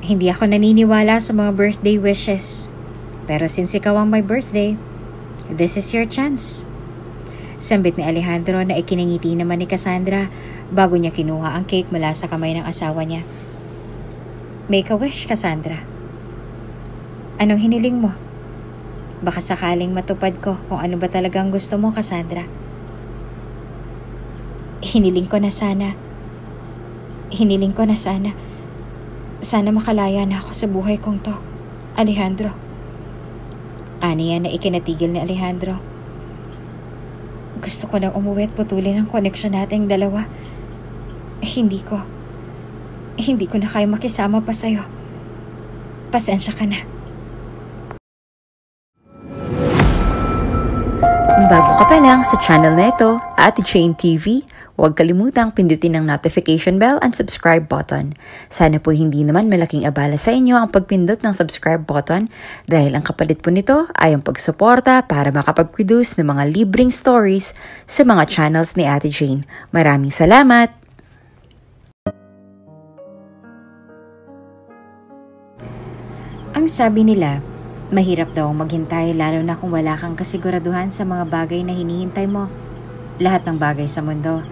Hindi ako naniniwala sa mga birthday wishes. Pero since ikaw ang my birthday, this is your chance. Sambit ni Alejandro na ikinangiti naman ni Cassandra bago niya kinuha ang cake mula sa kamay ng asawa niya. Make a wish, Cassandra. Anong hiniling mo? Baka sakaling matupad ko kung ano ba talagang gusto mo, Cassandra. Hiniling ko na sana. Sana makalaya na ako sa buhay kong to, Alejandro. Aniya na ikinatigil ni Alejandro. Gusto ko nang umuwi at putulin ang koneksyon nating dalawa. Hindi ko na kaya makisama pa sa'yo. Pasensya ka na. Kung bago ka pa lang sa channel na ito, Ate Jane TV, huwag kalimutang pindutin ang notification bell and subscribe button. Sana po hindi naman malaking abala sa inyo ang pagpindot ng subscribe button dahil ang kapalit po nito ay ang pagsuporta para makapag-produce ng mga libreng stories sa mga channels ni Ate Jane. Maraming salamat! Ang sabi nila, mahirap daw maghintay lalo na kung wala kang kasiguraduhan sa mga bagay na hinihintay mo. Lahat ng bagay sa mundo,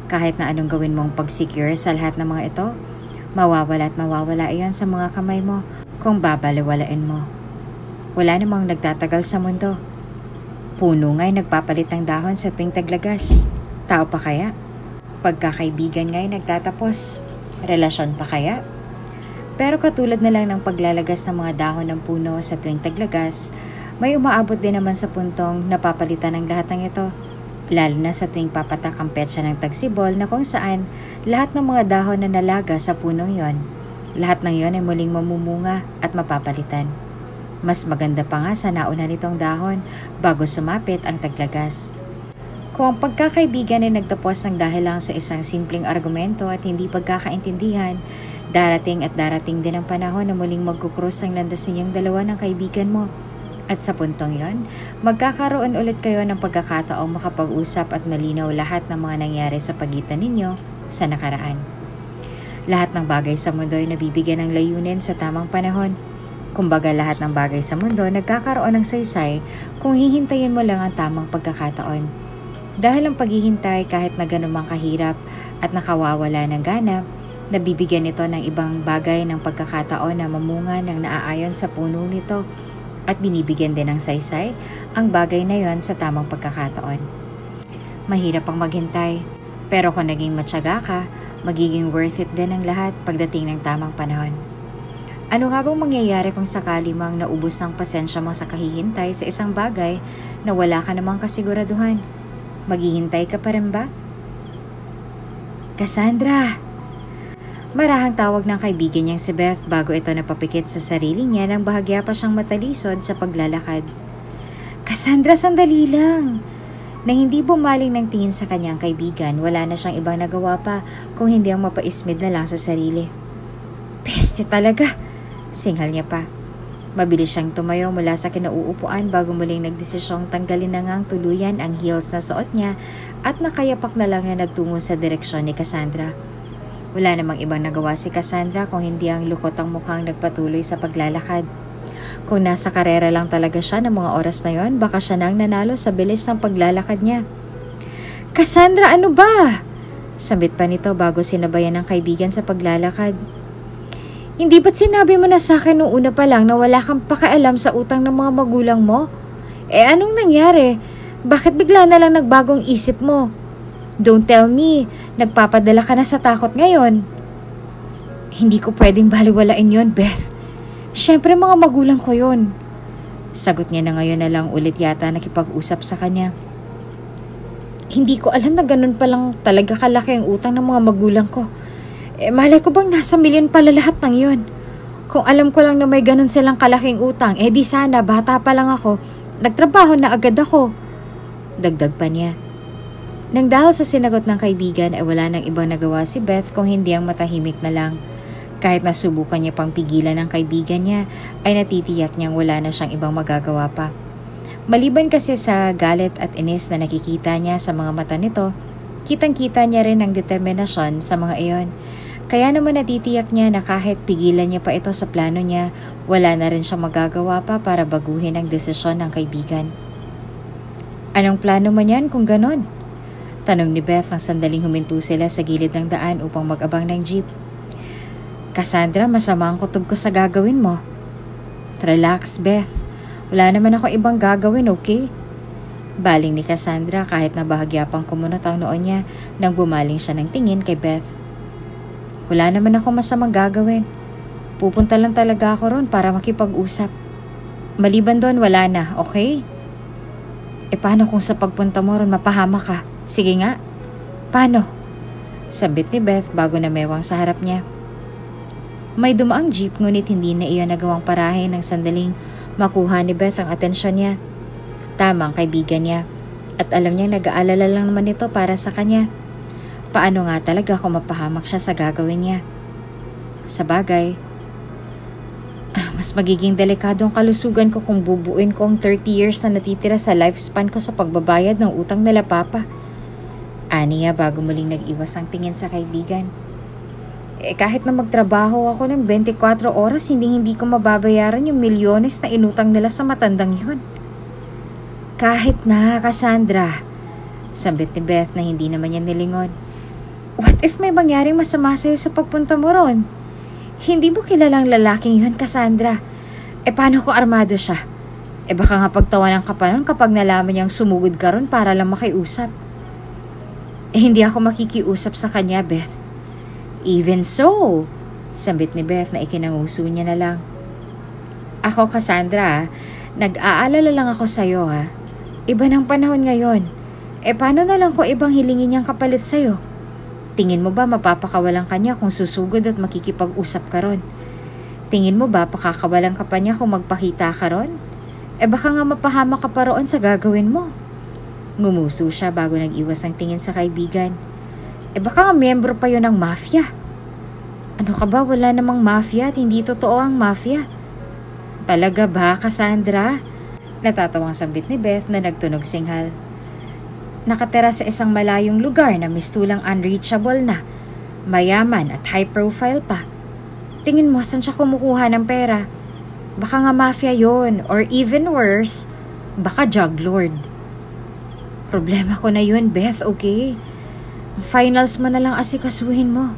kahit na anong gawin mong pag-secure sa lahat ng mga ito, mawawala at mawawala iyan sa mga kamay mo kung babaliwalain mo. Wala namang nagtatagal sa mundo. Puno nga'y nagpapalit ng dahon sa tuwing taglagas. Tao pa kaya? Pagkakaibigan nga'y nagtatapos. Relasyon pa kaya? Pero katulad na lang ng paglalagas ng mga dahon ng puno sa tuwing taglagas, may umaabot din naman sa puntong napapalitan ng lahat ng ito. Lalo na sa tuwing papatak ang petsa ng tagsibol na kung saan lahat ng mga dahon na nalaga sa punong yon, lahat ng yon ay muling mamumunga at mapapalitan. Mas maganda pa nga sa nauna nitong dahon bago sumapit ang taglagas. Kung ang pagkakaibigan ay nagtapos ng dahil lang sa isang simpleng argumento at hindi pagkakaintindihan, darating din ang panahon na muling magkukrus ang landas ninyong dalawa ng kaibigan mo. At sa puntong yon, magkakaroon ulit kayo ng pagkakataong makapag-usap at malinaw lahat ng mga nangyari sa pagitan ninyo sa nakaraan. Lahat ng bagay sa mundo ay nabibigyan ng layunin sa tamang panahon. Kumbaga lahat ng bagay sa mundo nagkakaroon ng saysay kung hihintayin mo lang ang tamang pagkakataon. Dahil ang paghihintay kahit na ganun kahirap at nakawawala ng gana, nabibigyan ito ng ibang bagay ng pagkakataon na mamunga ng naaayon sa puno nito. At binibigyan din ng saysay ang bagay na yon sa tamang pagkakataon. Mahirap ang maghintay, pero kung naging matyaga ka, magiging worth it din ang lahat pagdating ng tamang panahon. Ano nga bang mangyayari kung sakali mang naubos ang pasensya mo sa kahihintay sa isang bagay na wala ka namang kasiguraduhan? Maghihintay ka pa rin ba? Cassandra! Marahang tawag ng kaibigan niyang si Beth bago ito napapikit sa sarili niya nang bahagya pa siyang matalisod sa paglalakad. Cassandra, sandali lang! Nang hindi bumaling ng tingin sa kanyang kaibigan, wala na siyang ibang nagawa pa kung hindi ang mapaismid na lang sa sarili. Peste talaga! Singhal niya pa. Mabilis siyang tumayo mula sa kinauupuan bago muling nagdesisyong tanggalin na ngang tuluyan ang heels na suot niya at nakayapak na lang na nagtungo sa direksyon ni Cassandra. Wala namang ibang nagawa si Cassandra kung hindi ang lukot ang mukhang nagpatuloy sa paglalakad. Kung nasa karera lang talaga siya ng mga oras na yon, baka siya nang nanalo sa bilis ng paglalakad niya. Cassandra, ano ba? Sambit pa nito bago sinabayan ng kaibigan sa paglalakad. Hindi ba't sinabi mo na sa akin noong una pa lang na wala kang pakialam sa utang ng mga magulang mo? Anong nangyari? Bakit bigla na lang nagbagong isip mo? Don't tell me, nagpapadala ka na sa takot ngayon. Hindi ko pwedeng baliwalain yon, Beth. Siyempre mga magulang ko yon. Sagot niya na ngayon na lang ulit yata nakipag-usap sa kanya. Hindi ko alam na ganun pa lang talaga kalaki ang utang ng mga magulang ko. Malay ko bang nasa milyon pala lahat ng yon? Kung alam ko lang na may ganun silang kalaking utang, di sana bata pa lang ako, nagtrabaho na agad ako. Dagdag pa niya. Nang dahil sa sinagot ng kaibigan ay wala nang ibang nagawa si Beth kung hindi ang matahimik na lang. Kahit nasubukan niya pang pigilan ng kaibigan niya, ay natitiyak niyang wala na siyang ibang magagawa pa. Maliban kasi sa galit at inis na nakikita niya sa mga mata nito, kitang-kita niya rin ang determinasyon sa mga iyon. Kaya naman natitiyak niya na kahit pigilan niya pa ito sa plano niya, wala na rin siyang magagawa pa para baguhin ang desisyon ng kaibigan. Anong plano mo niyan kung ganon? Tanong ni Beth nang sandaling huminto sila sa gilid ng daan upang mag-abang ng jeep. Cassandra, masama ang kutob ko sa gagawin mo. Relax, Beth. Wala naman ako ibang gagawin, okay? Baling ni Cassandra kahit na bahagya pang kumunot ang noon niya nang bumaling siya ng tingin kay Beth. Wala naman ako masamang gagawin. Pupunta lang talaga ako ron para makipag-usap. Maliban doon, wala na, okay? Paano kung sa pagpunta mo ron mapahama ka? Sige nga. Paano? Sabit ni Beth bago na mewang sa harap niya. May dumaang jeep ngunit hindi na iyon nagawang parahin ng sandaling makuha ni Beth ang atensyon niya. Tama ang kaibigan niya. At alam niya nag-aalala lang naman ito para sa kanya. Paano nga talaga kung mapahamak siya sa gagawin niya? Sa bagay, mas magiging delikado ang kalusugan ko kung bubuin ko ang 30 years na natitira sa lifespan ko sa pagbabayad ng utang nila Papa. Aniya bago muling nag-iwas ang tingin sa kaibigan. Kahit na magtrabaho ako ng 24 oras, hindi ko mababayaran yung milyones na inutang nila sa matandang yun. Kahit na, Cassandra, sabit ni Beth na hindi naman niya nilingon. What if may mangyaring masama sa'yo sa pagpunta mo ron? Hindi mo kilalang lalaking yun, Cassandra. Paano kung armado siya? Baka nga pagtawanan ka pa nun kapag nalaman niyang sumugod ka ron para lang makiusap. Hindi ako makikiusap sa kanya, Beth. Even so, sambit ni Beth na ikinanguso niya na lang. Ako, Cassandra, nag-aalala lang ako sa'yo, ha? Iba ng panahon ngayon. Paano na lang kung ibang hilingin niyang kapalit sa'yo? Tingin mo ba mapapakawalan ka niya kung susugod at makikipag-usap ka ron? Tingin mo ba pakakawalan ka pa niya kung magpakita ka ron? Baka nga mapahama ka pa roon sa gagawin mo. Ngumuso siya bago nag-iwas ang tingin sa kaibigan. Baka nga miyembro pa yun ng mafia. Ano ka ba? Wala namang mafia at hindi totoo ang mafia. Talaga ba, Cassandra? Natatawang sambit ni Beth na nagtunog singhal. Nakatira sa isang malayong lugar na mistulang unreachable na, mayaman at high profile pa. Tingin mo saan siya kumukuha ng pera? Baka nga mafia yon, or even worse, baka drug lord. Problema ko na yun, Beth, okay? Finals mo na lang asikasuhin mo.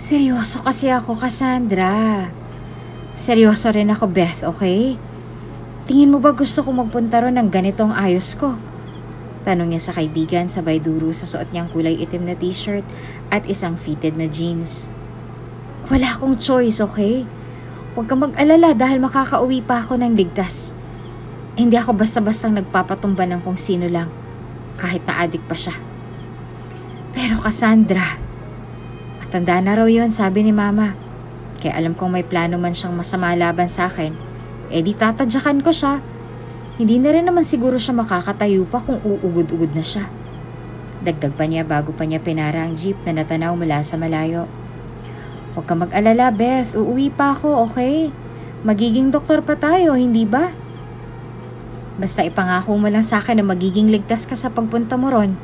Seryoso kasi ako, Cassandra. Seryoso rin ako, Beth, okay? Tingin mo ba gusto ko magpunta ron ng ganitong ayos ko? Tanong niya sa kaibigan sabay duro sa suot niyang kulay itim na t-shirt at isang fitted na jeans. Wala akong choice, okay? Huwag kang mag-alala dahil makakauwi pa ako ng ligtas. Hindi ako basta-bastang nagpapatumba ng kung sino lang, kahit na adik pa siya. Pero Cassandra, matanda na raw yun, sabi ni Mama. Kaya alam kong may plano man siyang masama laban sa akin, di tatadyakan ko siya. Hindi na rin naman siguro siya makakatayo pa kung uugod-ugod na siya. Dagdag pa niya bago pa niya pinara ang jeep na natanaw mula sa malayo. Huwag ka mag-alala, Beth. Uuwi pa ako, okay? Magiging doktor pa tayo, hindi ba? Basta ipangako mo lang sa akin na magiging ligtas ka sa pagpunta mo ron.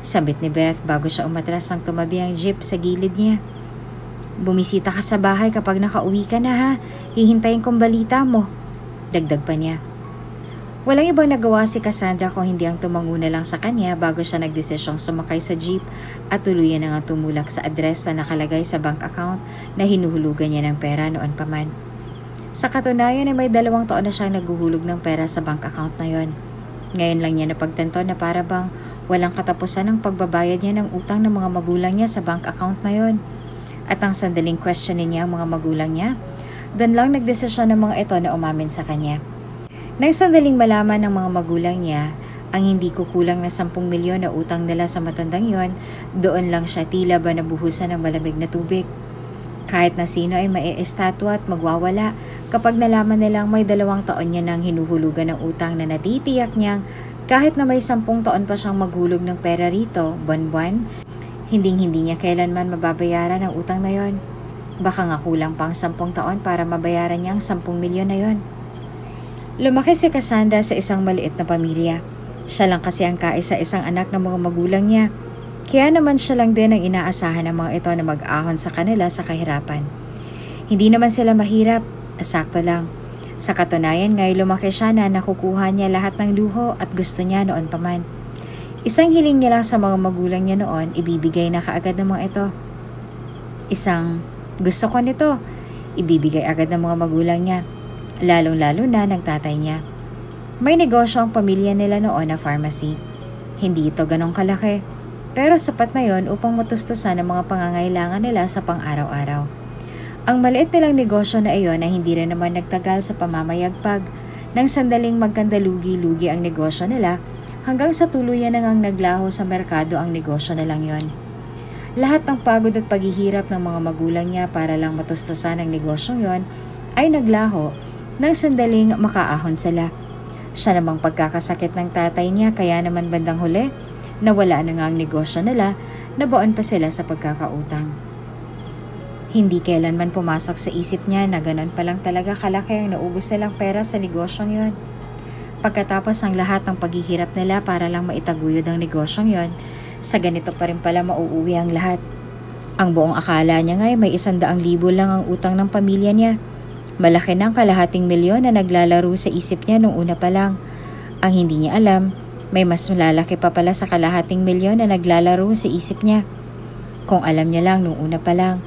Sabit ni Beth bago siya umatras nang tumabi ang jeep sa gilid niya. Bumisita ka sa bahay kapag nakauwi ka na, ha? Hihintayin kong balita mo. Dagdag pa niya. Walang ibang nagawa si Cassandra kung hindi ang tumanguna lang sa kanya bago siya nagdesisyong sumakay sa jeep at tuluyan na nga tumulak sa address na nakalagay sa bank account na hinuhulugan niya ng pera noon pa man. Sa katunayan ay may 2 taon na siyang naghuhulog ng pera sa bank account na yon. Ngayon lang niya napagtanto na para bang walang katapusan ang pagbabayad niya ng utang ng mga magulang niya sa bank account na yon. At ang sandaling questionin niya ang mga magulang niya, doon lang nagdesisyon ng mga ito na umamin sa kanya. Nang sandaling malaman ng mga magulang niya ang hindi kukulang na 10 milyon na utang nila sa matandang yon, doon lang siya tila ba nabuhusan ng malamig na tubig. Kahit na sino ay maeestatwa at magwawala kapag nalaman nilang may 2 taon niya nang hinuhulugan ng utang na natitiyak niyang kahit na may 10 taon pa siyang maghulog ng pera rito, buwan-buwan, hindi niya kailanman mababayaran ang utang na yon. Baka nga kulang pang 10 taon para mabayaran niya ang 10 milyon na yon. Lumaki si Cassandra sa isang maliit na pamilya. Siya lang kasi ang kaisa-isang anak ng mga magulang niya. Kaya naman siya lang din ang inaasahan ng mga ito na mag-ahon sa kanila sa kahirapan. Hindi naman sila mahirap, sakto lang. Sa katunayan nga'y lumaki siya na nakukuha niya lahat ng luho at gusto niya noon pa man. Isang hiling niya lang sa mga magulang niya noon, ibibigay na kaagad ng mga ito. Isang gusto ko nito, ibibigay agad ng mga magulang niya, lalong-lalo na ng tatay niya. May negosyo ang pamilya nila noon na pharmacy. Hindi ito ganong kalaki, pero sapat na yon upang matustusan ang mga pangangailangan nila sa pang-araw-araw. Ang maliit nilang negosyo na iyon ay hindi rin naman nagtagal sa pamamayagpag. Nang sandaling magkandalugi-lugi ang negosyo nila, hanggang sa tuluyan na ngang naglaho sa merkado ang negosyo na lang yon. Lahat ng pagod at paghihirap ng mga magulang niya para lang matustusan ang negosyong yon ay naglaho nang sandaling makaahon sila. Siya namang pagkakasakit ng tatay niya, kaya naman bandang huli, nawala na nga ang negosyo nila, nabaon pa sila sa pagkakautang. Hindi kailanman pumasok sa isip niya na ganun pa lang talaga kalaki ang naubos nilang pera sa negosyong yon. Pagkatapos ng lahat ng paghihirap nila para lang maitaguyod ang negosyong yon, sa ganito pa rin pala mauuwi ang lahat. Ang buong akala niya ngay may 100,000 lang ang utang ng pamilya niya. Malaki ng $250,000 na naglalaro sa isip niya nung una pa lang. Ang hindi niya alam, may mas malalaki pa pala sa $250,000 na naglalaro sa isip niya. Kung alam niya lang nung una pa lang,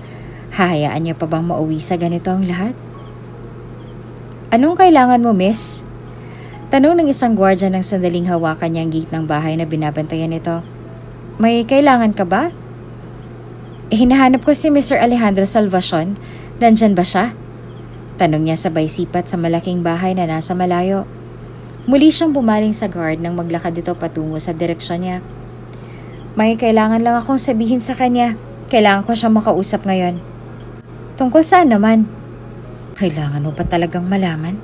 hahayaan niya pa bang mauwi sa ganito ang lahat? Anong kailangan mo, miss? Tanong ng isang gwardya ng sandaling hawakan niya ang gate ng bahay na binabantayan nito. May kailangan ka ba? Hinahanap ko si Mr. Alejandro Salvacion. Nandyan ba siya? Tanong niya sabay sipat sa malaking bahay na nasa malayo. Muli siyang bumaling sa guard nang maglakad ito patungo sa direksyon niya. May kailangan lang akong sabihin sa kanya. Kailangan ko siyang makausap ngayon. Tungkol saan naman? Kailangan mo pa talagang malaman?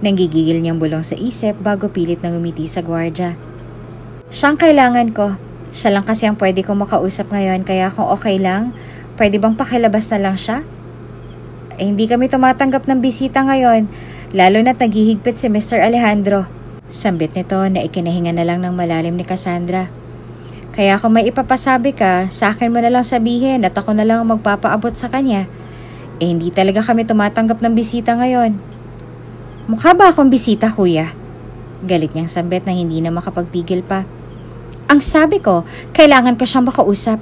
Nanggigigil niyang bulong sa isip bago pilit na ngumiti sa gwardya. Siyang kailangan ko. Siya lang kasi ang pwede ko makausap ngayon, kaya kung okay lang, pwede bang pakilabas na lang siya? Hindi kami tumatanggap ng bisita ngayon, lalo na't naghihigpit si Mr. Alejandro. Sambit nito na ikinahinga na lang ng malalim ni Cassandra. Kaya kung may ipapasabi ka, sa akin mo na lang sabihin at ako na lang ang magpapaabot sa kanya. Hindi talaga kami tumatanggap ng bisita ngayon. Mukha ba akong bisita, kuya? Galit niyang sambit na hindi na makapagpigil pa. Ang sabi ko, kailangan ko siyang makausap.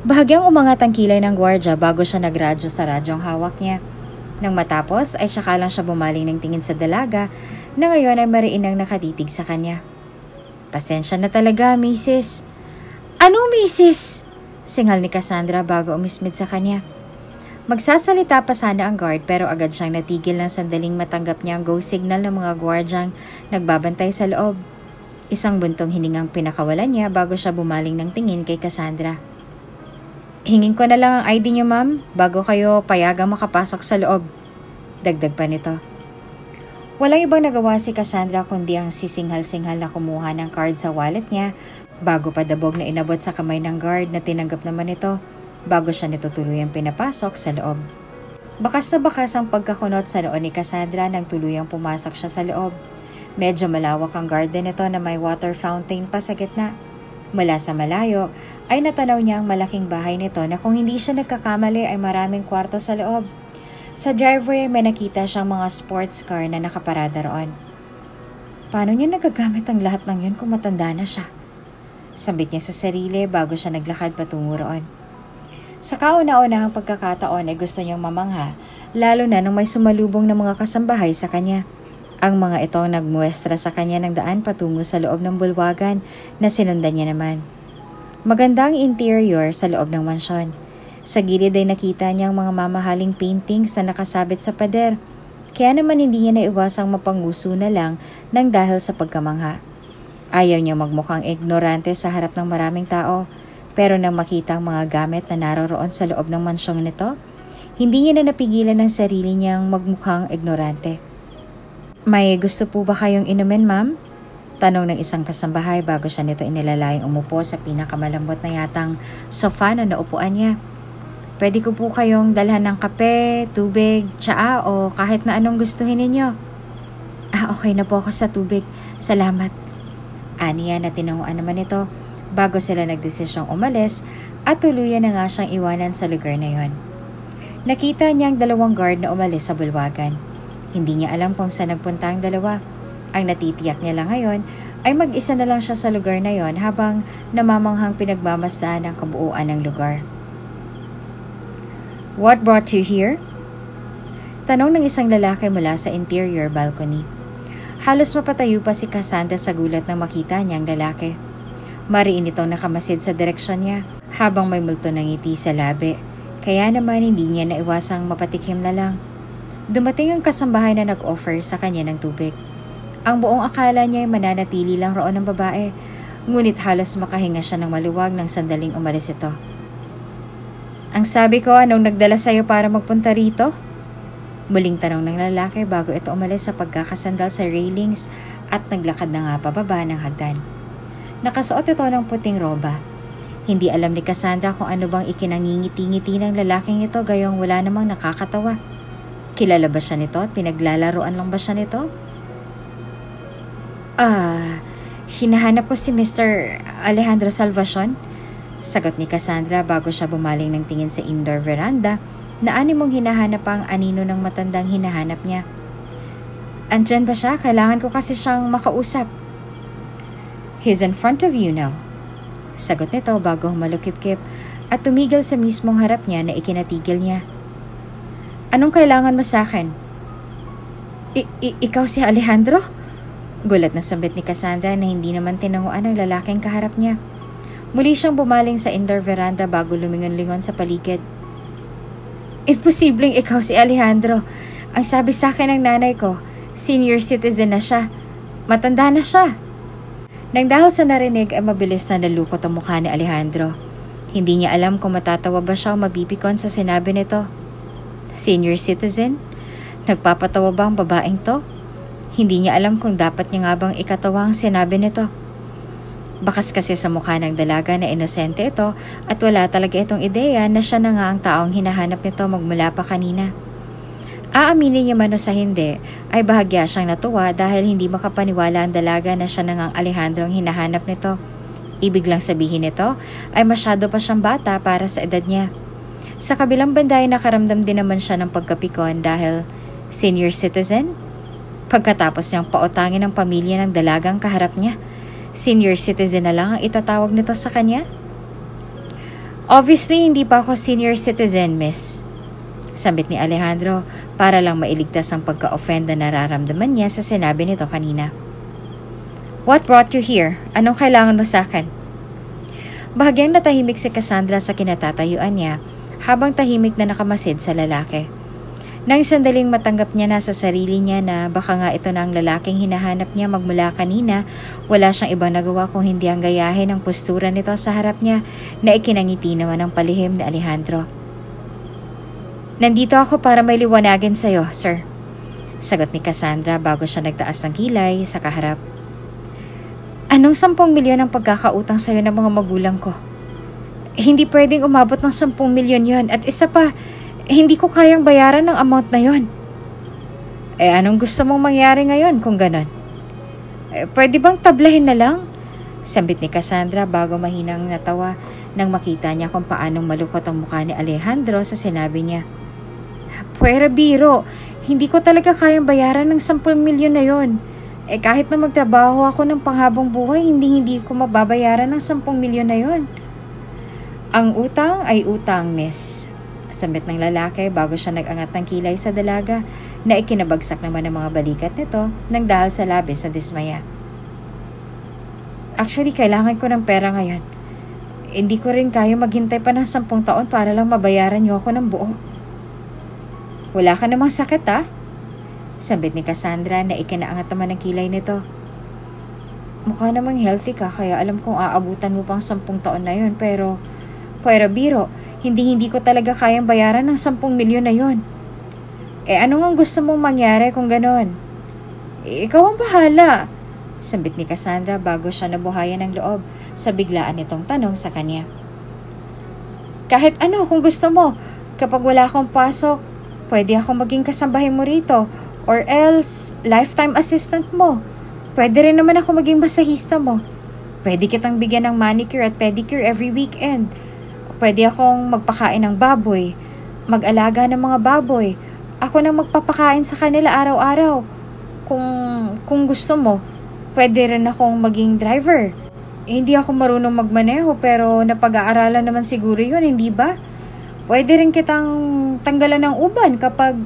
Bahagyang umangat ang kilay ng gwardya bago siya nagradyo sa radyong hawak niya. Nang matapos ay saka lang siya bumaling ng tingin sa dalaga na ngayon ay mariinang nakatitig sa kanya. Pasensya na talaga, misis. Ano, misis? Singhal ni Cassandra bago umismid sa kanya. Magsasalita pa sana ang guard pero agad siyang natigil ng sandaling matanggap niya ang go signal ng mga gwardyang nagbabantay sa loob. Isang buntong hiningang pinakawalan niya bago siya bumaling ng tingin kay Cassandra. Hingin ko na lang ang ID niyo, ma'am, bago kayo payagang makapasok sa loob. Dagdag pa nito. Walang ibang nagawa si Cassandra kundi ang sisinghal-singhal na kumuha ng card sa wallet niya bago padabog na inabot sa kamay ng guard na tinanggap naman ito bago siya nito tuluyang pinapasok sa loob. Bakas na bakas ang pagkakunot sa noon ni Cassandra nang tuluyang pumasok siya sa loob. Medyo malawak ang garden nito na may water fountain pa sa gitna. Mula sa malayo ay natanaw niya ang malaking bahay nito na kung hindi siya nagkakamali ay maraming kwarto sa loob. Sa driveway may nakita siyang mga sports car na nakaparada roon. Paano niya nagagamit ang lahat ng yun kung matanda na siya? Sambit niya sa sarili bago siya naglakad patungo roon. Sa kauna-unahang pagkakataon ay gusto niyang mamangha, lalo na nung may sumalubong na mga kasambahay sa kanya. Ang mga ito nagmuestra sa kanya ng daan patungo sa loob ng bulwagan na sinundan niya naman. Maganda ang interior sa loob ng mansyon. Sa gilid ay nakita niyang mga mamahaling paintings na nakasabit sa pader, kaya naman hindi niya naiwasang mapanguso na lang ng dahil sa pagkamangha. Ayaw niya magmukhang ignorante sa harap ng maraming tao. Pero nang makita ang mga gamit na naroroon sa loob ng mansyong nito, hindi niya na napigilan ng sarili niyang magmukhang ignorante. May gusto po ba kayong inumin, ma'am? Tanong ng isang kasambahay bago siya nito inilalayang umupo sa pinakamalambot na yatang sofa na naupuan niya. Pwede ko po kayong dalhan ng kape, tubig, tsaa o kahit na anong gustuhin ninyo. Okay na po ako sa tubig. Salamat. Aniya na tinanguan naman ito bago sila nagdesisyong umalis at tuluyan na nga siyang iwanan sa lugar na yon. Nakita niya ang 2 guard na umalis sa bulwagan. Hindi niya alam kung saan nagpunta ang dalawa. Ang natitiyak niya lang ngayon ay mag-isa na lang siya sa lugar na yon habang namamanghang pinagmamasdaan ang kabuuan ng lugar. "What brought you here?" Tanong ng isang lalaki mula sa interior balcony. Halos mapatayo pa si Cassandra sa gulat nang makita niya ang lalaki. Mariin itong nakamasid sa direksyon niya habang may multo ng ngiti sa labi. Kaya naman hindi niya naiwasang mapatikim na lang. Dumating ang kasambahay na nag-offer sa kanya ng tubig. Ang buong akala niya ay mananatili lang roon ng babae, ngunit halos makahinga siya ng maluwag nang sandaling umalis ito. "Ang sabi ko, anong nagdala sa'yo para magpunta rito?" Muling tanong ng lalaki bago ito umalis sa pagkakasandal sa railings at naglakad na nga pababa ng hagdan. Nakasuot ito ng puting roba. Hindi alam ni Cassandra kung ano bang ikinangingiti-ngiti ng lalaking ito gayong wala namang nakakatawa. Kilala ba siya nito at pinaglalaroan lang ba siya nito? Hinahanap ko si Mr. Alejandro Salvacion," sagot ni Cassandra bago siya bumaling ng tingin sa indoor veranda na animong hinahanap ang anino ng matandang hinahanap niya. "Andyan ba siya? Kailangan ko kasi siyang makausap." "He's in front of you now," sagot nito bago humalukip-kip at tumigil sa mismong harap niya na ikinatigil niya. "Anong kailangan mo sa akin?" Ikaw si Alejandro?" Gulat na sambit ni Cassandra na hindi naman tinanguan ang lalaking kaharap niya. Muli siyang bumaling sa indoor veranda bago lumingon-lingon sa paligid. "Imposibleng ikaw si Alejandro. Ang sabi sa akin ng nanay ko, senior citizen na siya. Matanda na siya." Nang dahil sa narinig ay mabilis na nalukot ang mukha ni Alejandro. Hindi niya alam kung matatawa ba siya o mabibikon sa sinabi nito. Senior citizen? Nagpapatawa ba ang babaeng to? Hindi niya alam kung dapat niya nga bang ikatawa ang sinabi nito. Bakas kasi sa mukha ng dalaga na inosente ito at wala talaga itong ideya na siya na nga ang taong hinahanap nito magmula pa kanina. Aaminin niya man o sa hindi, ay bahagya siyang natuwa dahil hindi makapaniwala ang dalaga na siya na nga ang Alejandro ang hinahanap nito. Ibig lang sabihin nito ay masyado pa siyang bata para sa edad niya. Sa kabilang banda ay nakaramdam din naman siya ng pagkapikon dahil senior citizen? Pagkatapos niyang pautangin ang pamilya ng dalagang kaharap niya, senior citizen na lang ang itatawag nito sa kanya? "Obviously, hindi pa ako senior citizen, miss," sambit ni Alejandro para lang mailigtas ang pagka-offend na nararamdaman niya sa sinabi nito kanina. "What brought you here? Anong kailangan mo sa akin?" Bahagyang natahimik si Cassandra sa kinatatayuan niya habang tahimik na nakamasid sa lalaki. Nang sandaling matanggap niya na sa sarili niya na baka nga ito na ang lalaking hinahanap niya magmula kanina, wala siyang ibang nagawa kung hindi ang gayahin ang postura nito sa harap niya na ikinangiti naman ng palihim ni Alejandro. "Nandito ako para may liwanagin sa'yo, sir," sagot ni Cassandra bago siya nagtaas ng kilay sa kaharap. "Anong 10 milyon ang pagkakautang sa'yo ng mga magulang ko? Hindi pwedeng umabot ng 10 milyon yon at isa pa, hindi ko kayang bayaran ng amount na yon." Anong gusto mong mangyari ngayon kung ganon?" Pwede bang tablahin na lang?" sambit ni Cassandra bago mahinang natawa nang makita niya kung paanong malukot ang mukha ni Alejandro sa sinabi niya. "Pwera biro, hindi ko talaga kayang bayaran ng 10 milyon na yon. Kahit na magtrabaho ako ng panghabang buhay, hindi ko mababayaran ng 10 milyon na yon." "Ang utang ay utang, miss," sambit ng lalaki bago siya nag-angat ng kilay sa dalaga na ikinabagsak naman ng mga balikat nito nang dahil sa labis na dismaya. "Actually, kailangan ko ng pera ngayon. Hindi ko rin kaya maghintay pa ng 10 taon para lang mabayaran niyo ako ng buo." "Wala ka namang sakit, ha?" sambit ni Cassandra na ikinaangat naman ng kilay nito. "Mukha namang healthy ka kaya alam kong aabutan mo pang 10 taon na yun pero biro, hindi ko talaga kayang bayaran ng 10 milyon na yon. Ano nga gusto mong mangyari kung ganon?" "Ikaw ang bahala," sambit ni Cassandra bago siya nabuhayan ng loob sa biglaan nitong tanong sa kanya. "Kahit ano kung gusto mo. Kapag wala akong pasok, pwede akong maging kasambahay mo rito or else lifetime assistant mo. Pwede rin naman ako maging masahista mo." Pwede kitang bigyan ng manicure at pedicure every weekend. Pwede akong magpakain ng baboy, mag-alaga ng mga baboy. Ako na magpapakain sa kanila araw-araw. Kung gusto mo, pwede rin akong maging driver. Hindi ako marunong magmaneho pero napag-aaralan naman siguro yun, hindi ba? Pwede rin kitang tanggalan ng uban kapag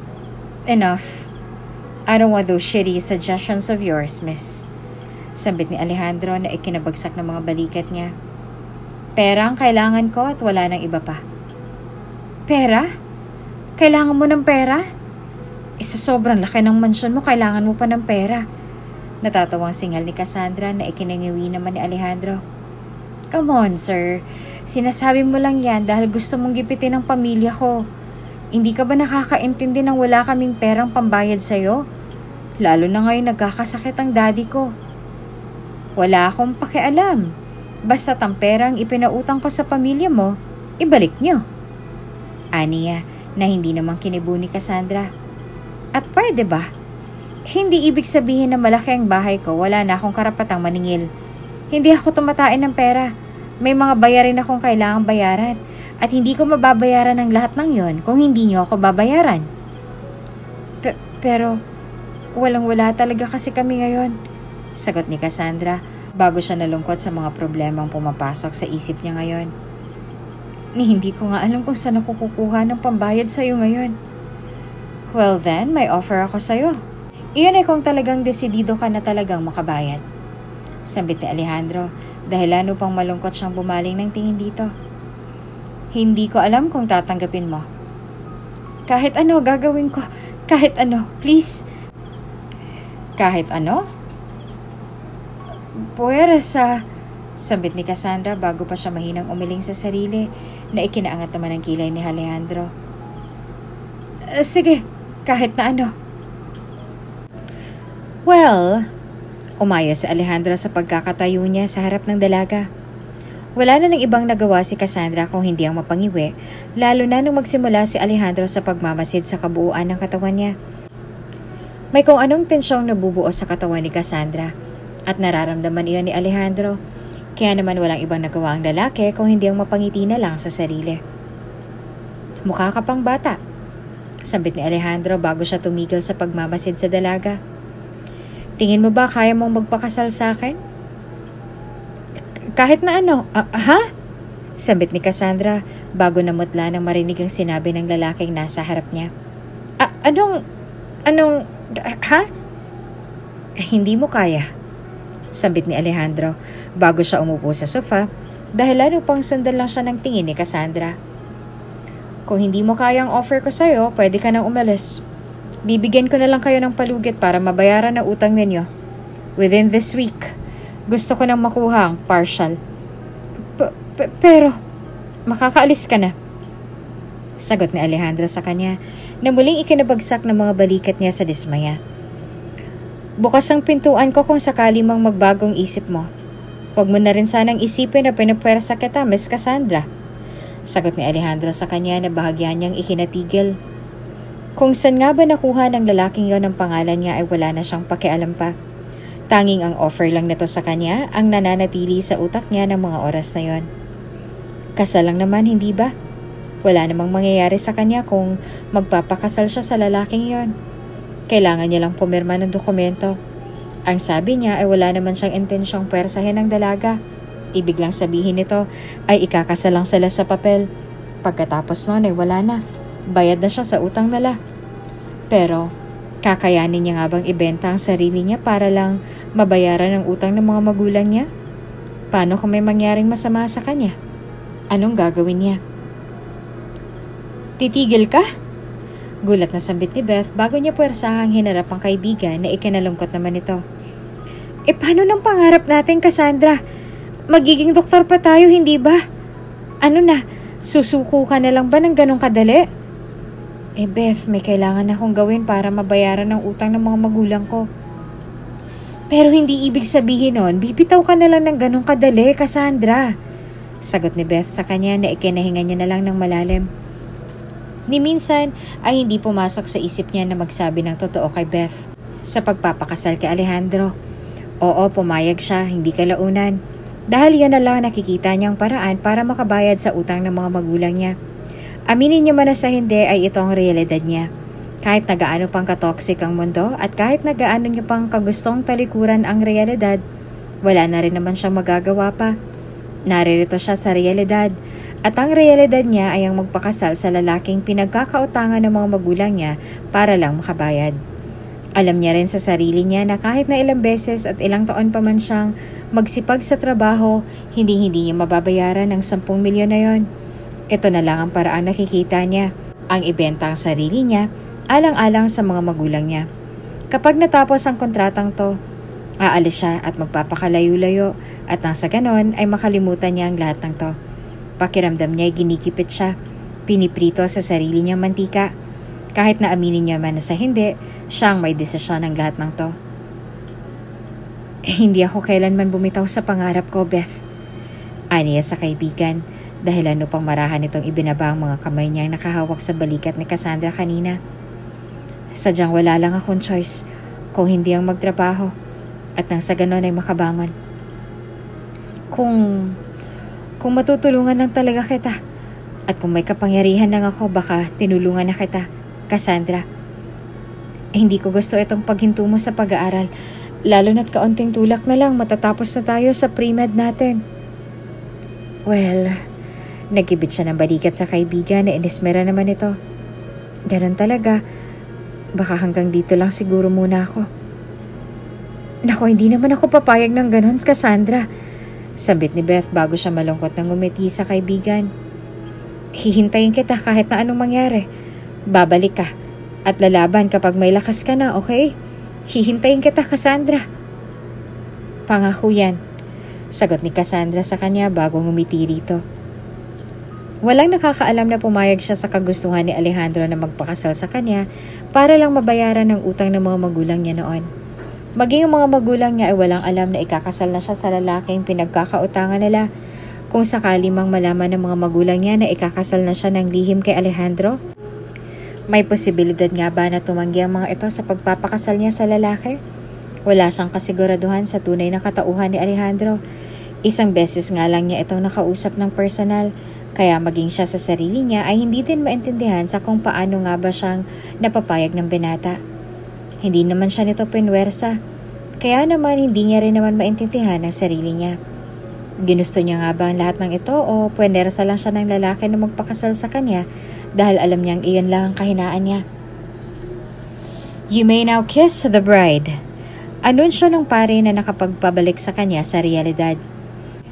enough. I don't want those shitty suggestions of yours, miss. Sambit ni Alejandro na ikinabagsak ng mga balikat niya. Pera ang kailangan ko at wala nang iba pa. Pera? Kailangan mo ng pera? Isa sobrang laki ng mansyon mo, kailangan mo pa ng pera. Natatawang singal ni Cassandra na ikinangiwi naman ni Alejandro. Come on, sir. Sinasabi mo lang yan dahil gusto mong gipitin ang pamilya ko. Hindi ka ba nakakaintindi nang wala kaming perang pambayad sa'yo? Lalo na ngayon nagkakasakit ang daddy ko. Wala akong pakialam. Basta't ang perang ipinautang ko sa pamilya mo, ibalik nyo. Aniya na hindi naman kinibo ni Cassandra. At pwede ba? Hindi ibig sabihin na malaki ang bahay ko, wala na akong karapatang maningil. Hindi ako tumatain ng pera. May mga bayarin akong kailangang bayaran. At hindi ko mababayaran ang lahat ng yon kung hindi niyo ako babayaran. Pero, walang-wala talaga kasi kami ngayon. Sagot ni Cassandra bago siya nalungkot sa mga problemang pumapasok sa isip niya ngayon. Hindi ko nga alam kung saan ako kukuha ng pambayad sa'yo ngayon. Well then, may offer ako sa'yo. Iyon ay kung talagang desidido ka na talagang makabayad. Sambit ni Alejandro dahil lalo pang malungkot siyang bumaling ng tingin dito. Hindi ko alam kung tatanggapin mo. Kahit ano gagawin ko. Kahit ano, please. Kahit ano? Puwera sa... Sambit ni Cassandra bago pa siya mahinang umiling sa sarili na ikinaangat naman ang kilay ni Alejandro. Sige, kahit na ano. Well, umaya si Alejandro sa pagkakatayo niya sa harap ng dalaga. Wala na ng ibang nagawa si Cassandra kung hindi ang mapangiwi, lalo na nung magsimula si Alejandro sa pagmamasid sa kabuuan ng katawan niya. May kung anong tensyong nabubuo sa katawan ni Cassandra at nararamdaman iyon ni Alejandro, kaya naman walang ibang nagawa ang lalaki kung hindi ang mapangiti na lang sa sarili. Mukha ka pang bata, sambit ni Alejandro bago siya tumigil sa pagmamasid sa dalaga. Tingin mo ba kaya mong magpakasal sa akin? Kahit na ano, ha? Sambit ni Cassandra bago namutla nang marinig ang sinabi ng lalaking nasa harap niya. Ha? Hindi mo kaya, sambit ni Alejandro bago siya umupo sa sofa dahil lalo pang sundan lang siya ng tingin ni Cassandra. Kung hindi mo kaya ang offer ko sa'yo, pwede ka nang umalis. Bibigyan ko na lang kayo ng palugit para mabayaran ang utang ninyo. Within this week, gusto ko nang makuha ang partial. Pero, makakaalis ka na. Sagot ni Alejandro sa kanya na muling ikinabagsak ng mga balikat niya sa dismaya. Bukas ang pintuan ko kung sakali mang magbagong isip mo. Huwag mo na rin sanang isipin na pinapwersa kita, Miss Cassandra. Sagot ni Alejandro sa kanya na bahagyan niyang ikinatigil. Kung saan nga ba nakuha ng lalaking yon ang pangalan niya ay wala na siyang pakialam pa. Tanging ang offer lang nito sa kanya ang nananatili sa utak niya ng mga oras na yon. Kasal lang naman, hindi ba? Wala namang mangyayari sa kanya kung magpapakasal siya sa lalaking yon. Kailangan niya lang pumirma ng dokumento. Ang sabi niya ay wala naman siyang intensyong pwersahin ng dalaga. Ibig lang sabihin nito ay ikakasal lang sila sa papel. Pagkatapos nun ay wala na. Bayad na siya sa utang nila. Pero, kakayanin niya nga bang ibenta ang sarili niya para lang mabayaran ang utang ng mga magulang niya? Paano kung may mangyaring masama sa kanya? Anong gagawin niya? Titigil ka? Gulat na sambit ni Beth bago niya puwersahang hinarap ang kaibigan na ikinalungkot naman ito. Paano ng pangarap natin, Cassandra? Magiging doktor pa tayo, hindi ba? Ano na, susuko ka na lang ba ng ganong kadali? Beth, may kailangan akong gawin para mabayaran ang utang ng mga magulang ko. Pero hindi ibig sabihin nun, bibitaw ka na lang ng ganong kadali, Cassandra. Sagot ni Beth sa kanya na ikinahinga niya na lang ng malalim. Ni minsan ay hindi pumasok sa isip niya na magsabi ng totoo kay Beth sa pagpapakasal kay Alejandro. Oo, pumayag siya, hindi kalaunan. Dahil yun na lang nakikita niyang paraan para makabayad sa utang ng mga magulang niya. Aminin niya man o sa hindi ay ito ang realidad niya. Kahit nagaano pang katoxic ang mundo at kahit nagaano niya pang kagustong talikuran ang realidad, wala na rin naman siyang magagawa pa. Naririto siya sa realidad at ang realidad niya ay ang magpakasal sa lalaking pinagkakautangan ng mga magulang niya para lang makabayad. Alam niya rin sa sarili niya na kahit na ilang beses at ilang taon pa man siyang magsipag sa trabaho, hindi niya mababayaran ng 10 milyon na yon. Ito na lang ang paraan nakikita niya, ang ibenta ang sarili niya, alang-alang sa mga magulang niya. Kapag natapos ang kontratang to, aalis siya at magpapakalayo-layo at nang sa ganon ay makalimutan niya ang lahat ng to. Pakiramdam niya ay ginikipit siya, piniprito sa sarili niyang mantika. Kahit na aminin niya man sa hindi, siyang may desisyon ng lahat ng to. Hindi ako kailanman bumitaw sa pangarap ko, Beth. Aniya sa kaibigan, dahil ano pang marahan itong ibinaba ang mga kamay niyang nakahawak sa balikat ni Cassandra kanina. Sadyang wala lang akong choice kung hindi ang magtrabaho at nang sa ganon ay makabangon. Kung matutulungan lang talaga kita at kung may kapangyarihan lang ako, baka tinulungan na kita, Cassandra. Hindi ko gusto itong paghinto mo sa pag-aaral, lalo na't kaunting tulak na lang matatapos na tayo sa pre-med natin. Well, nagkibit siya ng balikat sa kaibigan na inismera naman ito. Ganun talaga. Baka hanggang dito lang siguro muna ako. Naku, hindi naman ako papayag ng ganun, Cassandra. Sambit ni Beth bago siya malungkot ng ngumiti sa kaibigan. Hihintayin kita kahit na anong mangyari. Babalik ka at lalaban kapag may lakas ka na, okay? Hihintayin kita, Cassandra. Pangako yan, sagot ni Cassandra sa kanya bago ngumiti rito. Walang nakakaalam na pumayag siya sa kagustuhan ni Alejandro na magpakasal sa kanya para lang mabayaran ng utang ng mga magulang niya noon. Maging ang mga magulang niya ay walang alam na ikakasal na siya sa lalaking pinagkakautangan nila. Kung sakali mang malaman ng mga magulang niya na ikakasal na siya ng lihim kay Alejandro, may posibilidad nga ba na tumanggi ang mga ito sa pagpapakasal niya sa lalaki? Wala siyang kasiguraduhan sa tunay na katauhan ni Alejandro. Isang beses nga lang niya itong nakausap ng personal, kaya maging siya sa sarili niya ay hindi din maintindihan sa kung paano nga ba siyang napapayag ng binata. Hindi naman siya nito pinwersa, kaya naman hindi niya rin naman maintindihan ang sarili niya. Ginusto niya nga ba ang lahat ng ito o pwenersa lang siya ng lalaki na magpakasal sa kanya dahil alam niyang iyon lang ang kahinaan niya? You may now kiss the bride. Anunsyo ng pare na nakapagpabalik sa kanya sa realidad.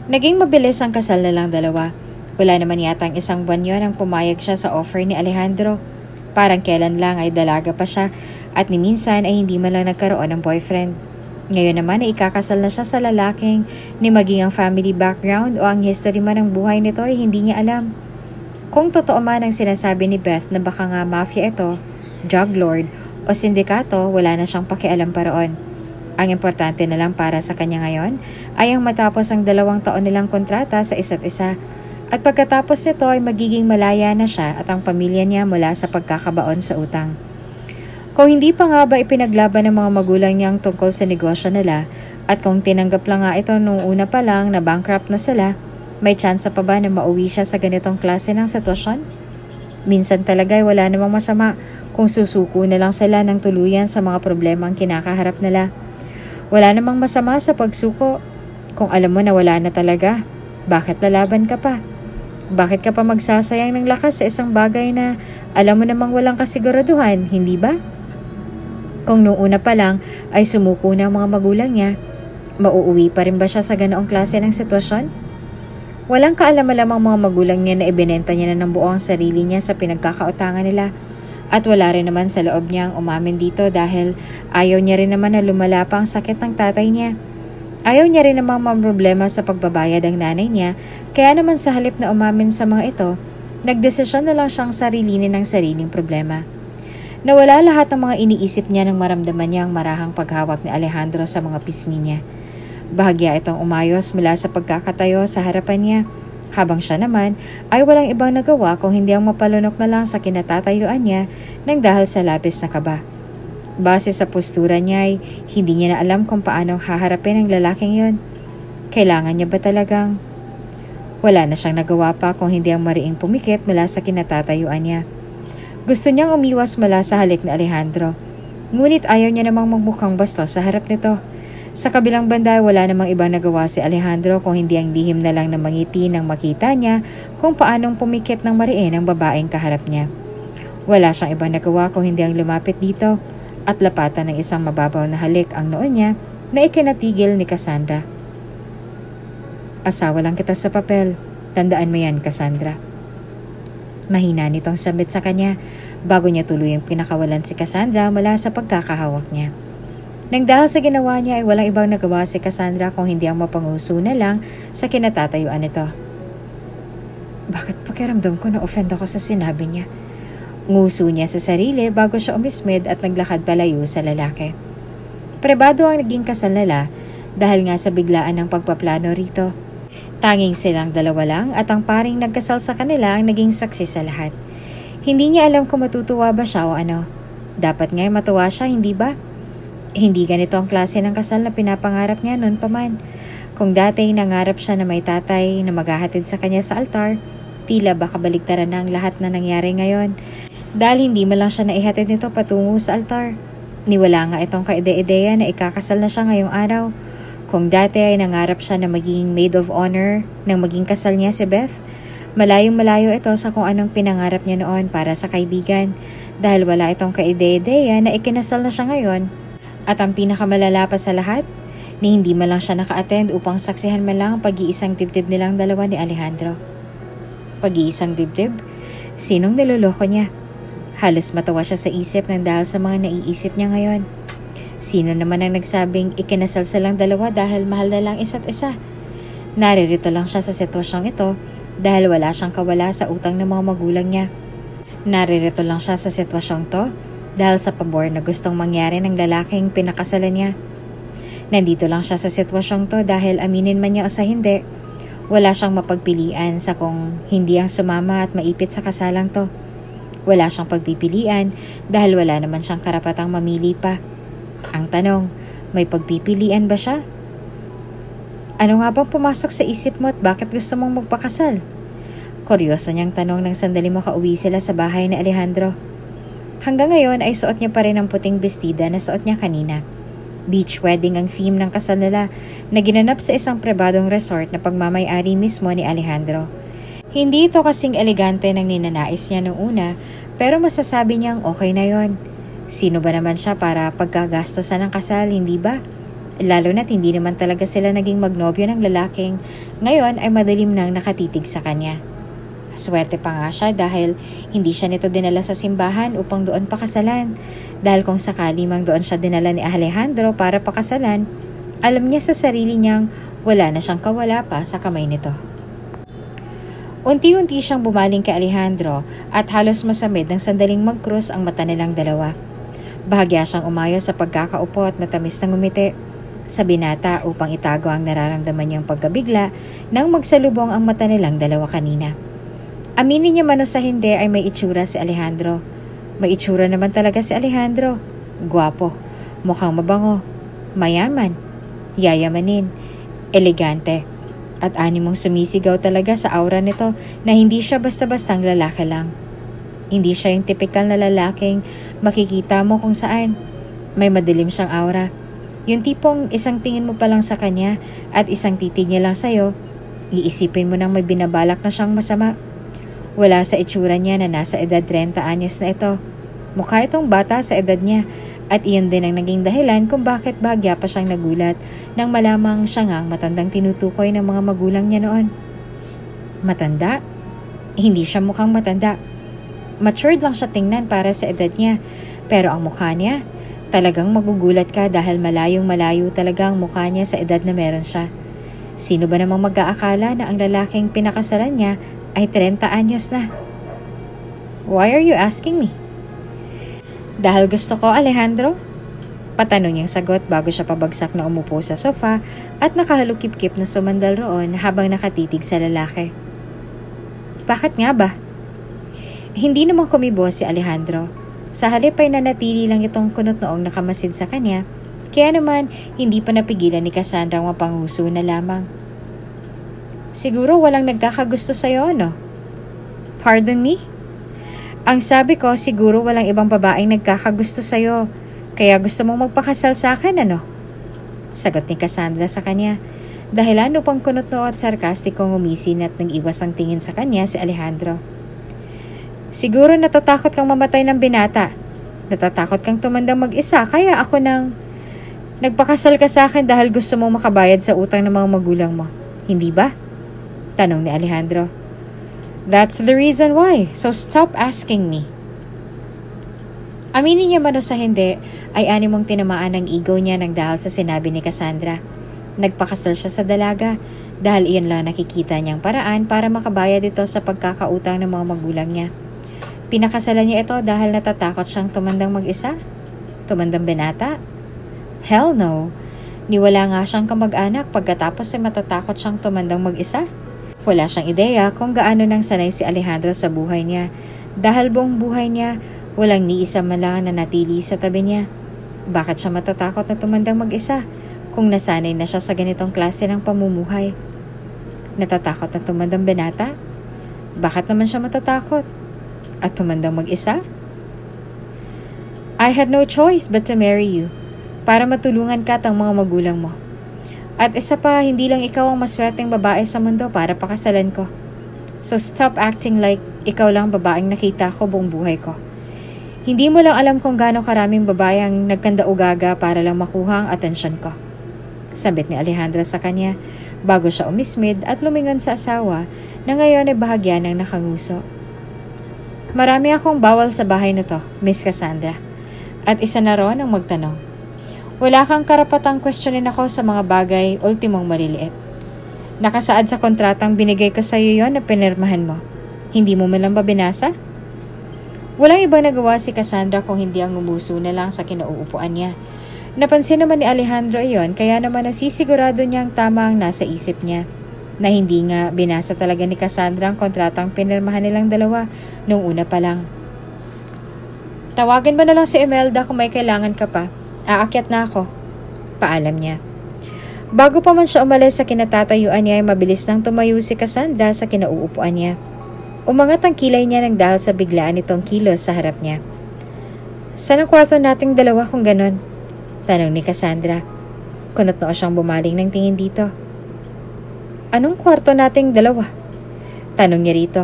Naging mabilis ang kasal na lang dalawa. Wala naman yatang 1 buwan yun ang pumayag siya sa offer ni Alejandro. Parang kailan lang ay dalaga pa siya at ni minsan ay hindi man lang nagkaroon ng boyfriend. Ngayon naman ay ikakasal na siya sa lalaking ni maging ang family background o ang history man ng buhay nito ay hindi niya alam. Kung totoo man ang sinasabi ni Beth na baka nga mafia ito, drug lord o sindikato, wala na siyang pakialam pa roon. Ang importante na lang para sa kanya ngayon ay ang matapos ang 2 taon nilang kontrata sa isa't isa. At pagkatapos nito ay magiging malaya na siya at ang pamilya niya mula sa pagkakabaon sa utang. Kung hindi pa nga ba ipinaglaban ng mga magulang niyang tungkol sa negosyo nila at kung tinanggap lang nga ito nung una pa lang na bankrupt na sila, may tsansa pa ba na mauwi siya sa ganitong klase ng sitwasyon? Minsan talaga ay wala namang masama kung susuko na lang sila ng tuluyan sa mga problema ang kinakaharap nila. Wala namang masama sa pagsuko. Kung alam mo na wala na talaga, bakit lalaban ka pa? Bakit ka pa magsasayang ng lakas sa isang bagay na alam mo namang walang kasiguraduhan, hindi ba? Kung noong una pa lang ay sumuko na ang mga magulang niya, mauuwi pa rin ba siya sa ganoong klase ng sitwasyon? Walang kaalam-alam ang mga magulang niya na ibinenta niya na ng buo ang sarili niya sa pinagkakautangan nila. At wala rin naman sa loob niyang umamin dito dahil ayaw niya rin naman na lumala pa ang sakit ng tatay niya. Ayaw niya rin namang mamroblema sa pagbabayad ang nanay niya, kaya naman sa halip na umamin sa mga ito, nagdesisyon na lang siyang sarilinin ng sariling problema. Nawala lahat ng mga iniisip niya nang maramdaman niya ang marahang paghawak ni Alejandro sa mga pisngi niya. Bahagya itong umayos mula sa pagkakatayo sa harapan niya, habang siya naman ay walang ibang nagawa kung hindi ang mapalunok na lang sa kinatatayuan niya nang dahil sa labis na kaba. Base sa postura niya ay hindi niya na alam kung paano haharapin ang lalaking yon. Kailangan niya ba talagang? Wala na siyang nagawa pa kung hindi ang mariing pumikit mula sa kinatatayuan niya. Gusto niyang umiwas mula sa halik ni Alejandro. Ngunit ayaw niya namang magmukhang bastos sa harap nito. Sa kabilang banda, wala namang ibang nagawa si Alejandro kung hindi ang lihim na lang na mangiti nang makita niya kung paanong pumikit ng mariin ang babaeng kaharap niya. Wala siyang ibang nagawa kung hindi ang lumapit dito at lapatan ng isang mababaw na halik ang noon niya na ikinatigil ni Cassandra. Asawa lang kita sa papel. Tandaan mo yan, Cassandra. Mahina nitong sabit sa kanya bago niya tuluyang pinakawalan si Cassandra mula sa pagkakahawak niya. Nang dahil sa ginawa niya ay walang ibang nagawa si Cassandra kung hindi ang mapanguso na lang sa kinatatayuan nito. Bakit pakiramdam ko na offend ako sa sinabi niya? Nguso niya sa sarili bago siya umismid at naglakad palayo sa lalaki. Pribado ang naging kasal nila dahil nga sa biglaan ng pagpaplano rito. Tanging silang dalawa lang at ang paring nagkasal sa kanila ang naging saksi sa lahat. Hindi niya alam kung matutuwa ba siya o ano. Dapat nga'y matuwa siya, hindi ba? Hindi ganito ang klase ng kasal na pinapangarap niya noon pa man. Kung dati nangarap siya na may tatay na maghahatid sa kanya sa altar, tila baka baligtaran na ang lahat na nangyari ngayon. Dahil hindi man lang siya naihatid nito patungo sa altar. Niwala nga itong kaide-ideya na ikakasal na siya ngayong araw. Kung dati ay nangarap siya na maging maid of honor nang maging kasal niya si Beth, malayong-malayo ito sa kung anong pinangarap niya noon para sa kaibigan. Dahil wala itong kaide-ideya na ikinasal na siya ngayon. At ang pinakamalala pa sa lahat, ni hindi man lang siya naka-attend upang saksihan man lang ang pag-iisang dibdib nilang dalawa ni Alejandro. Pag-iisang dibdib? Sinong niloloko niya? Halos matawa siya sa isip ng dahil sa mga naiisip niya ngayon. Sino naman ang nagsabing ikinasal silang dalawa dahil mahal na lang isa't isa? Naririto lang siya sa sitwasyong ito dahil wala siyang kawala sa utang ng mga magulang niya. Naririto lang siya sa sitwasyong to dahil sa pabor na gustong mangyari ng lalaking pinakasalan niya. Nandito lang siya sa sitwasyong to dahil aminin man niya o sa hindi, wala siyang mapagpilian sa kung hindi ang sumama at maipit sa kasalang to. Wala siyang pagpipilian dahil wala naman siyang karapatang mamili pa. Ang tanong, may pagpipilian ba siya? Ano nga bang pumasok sa isip mo at bakit gusto mong magpakasal? Kuryoso niyang tanong nang sandali makauwi sila sa bahay ni Alejandro. Hanggang ngayon ay suot niya pa rin ang puting bestida na suot niya kanina. Beach wedding ang theme ng kasal nila na ginanap sa isang pribadong resort na pagmamay-ari mismo ni Alejandro. Hindi ito kasing elegante ng ninanais niya noong una pero masasabi niyang okay na yon. Sino ba naman siya para pagkagastosan ng kasal, hindi ba? Lalo na't hindi naman talaga sila naging magnobyo ng lalaking ngayon ay madilim nang nakatitig sa kanya. Swerte pa nga siya dahil hindi siya nito dinala sa simbahan upang doon pakasalan. Dahil kung sakali mang doon siya dinala ni Alejandro para pakasalan, alam niya sa sarili niyang wala na siyang kawala pa sa kamay nito. Unti-unti siyang bumaling kay Alejandro at halos masamid ng sandaling magkrus ang mata nilang dalawa. Bahagya siyang umayo sa pagkakaupo at matamis na ngumiti sa binata upang itago ang nararamdaman niyang pagkabigla nang magsalubong ang mata nilang dalawa kanina. Aminin niya man o sa hindi ay may itsura si Alejandro. May itsura naman talaga si Alejandro. Gwapo, mukhang mabango, mayaman, yayamanin, elegante, at animong sumisigaw talaga sa aura nito na hindi siya basta-bastang lalaki lang. Hindi siya yung tipikal na lalaking makikita mo kung saan. May madilim siyang aura. Yung tipong isang tingin mo pa lang sa kanya at isang titig niya lang sa'yo, iisipin mo nang may binabalak na siyang masama. Wala sa itsura niya na nasa edad 30 anyos na ito. Mukha itong bata sa edad niya at iyon din ang naging dahilan kung bakit bahagya pa siyang nagulat nang malamang siya ngang matandang tinutukoy ng mga magulang niya noon. Matanda? Hindi siya mukhang matanda. Matured lang siya tingnan para sa edad niya pero ang mukha niya, talagang magugulat ka dahil malayong-malayo talaga ang mukha niya sa edad na meron siya. Sino ba namang mag-aakala na ang lalaking pinakasalan niya ay 30 anyos na? Why are you asking me? Dahil gusto ko, Alejandro? Patanong niyang sagot bago siya pabagsak na umupo sa sofa at nakahalukip-kip na sumandal roon habang nakatitig sa lalaki. Bakit nga ba? Hindi naman kumibo si Alejandro. Sa halip ay nanatili lang itong kunot noong nakamasid sa kanya, kaya naman hindi pa napigilan ni Cassandra ang mapanghuso na lamang. Siguro walang nagkakagusto sa'yo, no? Pardon me? Ang sabi ko, siguro walang ibang babaeng nagkakagusto sa'yo. Kaya gusto mong magpakasal sa akin, ano? Sagot ni Cassandra sa kanya. Dahilan upang kunot noo at sarkastikong umisin at nag-iwas ang tingin sa kanya si Alejandro. Siguro natatakot kang mamatay ng binata. Natatakot kang tumandang mag-isa kaya ako nang nagpakasal ka sa akin dahil gusto mong makabayad sa utang ng mga magulang mo. Hindi ba? Tanong ni Alejandro. That's the reason why, so stop asking me. Aminin niya man o sa hindi, ay animong tinamaan ng ego niya nang dahil sa sinabi ni Cassandra. Nagpakasal siya sa dalaga dahil iyon lang nakikita niyang paraan para makabayad ito sa pagkakautang ng mga magulang niya. Pinakasalan niya ito dahil natatakot siyang tumandang mag-isa? Tumandang binata? Hell no! Niwala nga siyang kamag-anak pagkatapos ay matatakot siyang tumandang mag-isa. Wala siyang ideya kung gaano nang sanay si Alejandro sa buhay niya dahil buong buhay niya walang ni isa man lang na natili sa tabi niya. Bakit siya matatakot na tumandang mag-isa kung nasanay na siya sa ganitong klase ng pamumuhay? Natatakot na tumandang binata? Bakit naman siya matatakot? At tumandang mag-isa? I had no choice but to marry you para matulungan ka at ang mga magulang mo. At isa pa, hindi lang ikaw ang maswerteng babae sa mundo para pakasalan ko. So stop acting like ikaw lang babaeng nakita ko buong buhay ko. Hindi mo lang alam kung gaano karaming babae ang nagkanda-ugaga para lang makuha ang atensyon ko. Sambit ni Alejandra sa kanya bago siya umismid at lumingon sa asawa na ngayon ay bahagya ng nakanguso. Marami akong bawal sa bahay na to, Miss Cassandra. At isa na ron ang magtanong. Wala kang karapatang questionin ako sa mga bagay ultimong maliliit. Nakasaad sa kontratang binigay ko sa iyo yon na pinirmahan mo. Hindi mo man lang ba binasa? Walang ibang nagawa si Cassandra kung hindi ang umuso na lang sa kinauupuan niya. Napansin naman ni Alejandro iyon kaya naman nasisigurado niyang tama ang nasa isip niya. Na hindi nga binasa talaga ni Cassandra ang kontratang pinirmahan nilang dalawa nung una pa lang. Tawagan mo na lang si Imelda kung may kailangan ka pa. Aakyat na ako. Paalam niya. Bago pa man siya umalis sa kinatatayuan niya ay mabilis nang tumayo si Cassandra sa kinauupuan niya. Umangat ang kilay niya nang dahil sa biglaan nitong kilos sa harap niya. Saan ang kwarto nating dalawa kung ganon? Tanong ni Cassandra. Kunot noo siyang bumaling ng tingin dito. Anong kwarto nating dalawa? Tanong niya rito.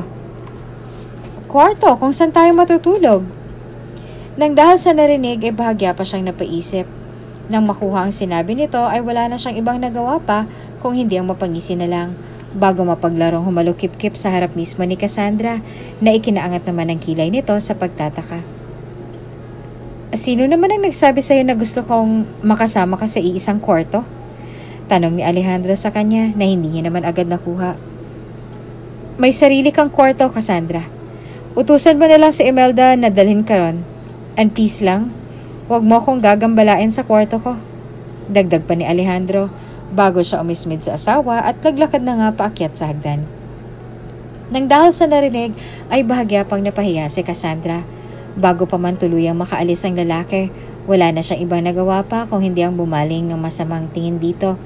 Kwarto kung saan tayo matutulog. Nang dahil sa narinig ay bahagya pa siyang napaisip. Nang makuha ang sinabi nito ay wala na siyang ibang nagawa pa kung hindi ang mapangisi na lang. Bago mapaglarong humalukip-kip sa harap mismo ni Cassandra na ikinaangat naman ang kilay nito sa pagtataka. Sino naman ang nagsabi sa'yo na gusto kong makasama ka sa iisang kwarto? Tanong ni Alejandro sa kanya na hindi niya naman agad nakuha. May sarili kang kwarto, Cassandra. Utusan mo na lang si Imelda na dalhin ka ron. And please lang, huwag mo akong gagambalain sa kwarto ko. Dagdag pa ni Alejandro bago siya umismid sa asawa at naglakad na nga paakyat sa hagdan. Nang dahil sa narinig ay bahagya pang napahiya si Cassandra. Bago pa man tuluyang makaalis ang lalaki, wala na siyang ibang nagawa pa kung hindi ang bumaling ng masamang tingin dito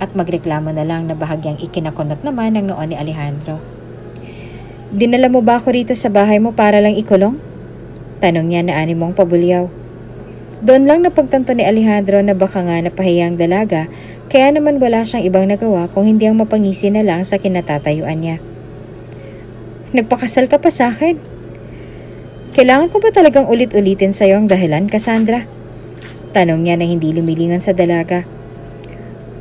at magreklamo na lang na bahagyang ikinakunot naman ng noon ni Alejandro. Dinala mo ba ako rito sa bahay mo para lang ikulong? Tanong niya na animong pabulyaw. Doon lang napagtanto ni Alejandro na baka nga napahiyang dalaga kaya naman wala siyang ibang nagawa kung hindi ang mapangisi na lang sa kinatatayuan niya. Nagpakasal ka pa sa akin? Kailangan ko ba talagang ulit-ulitin sa'yo ang dahilan, Cassandra? Tanong niya na hindi lumilingon sa dalaga.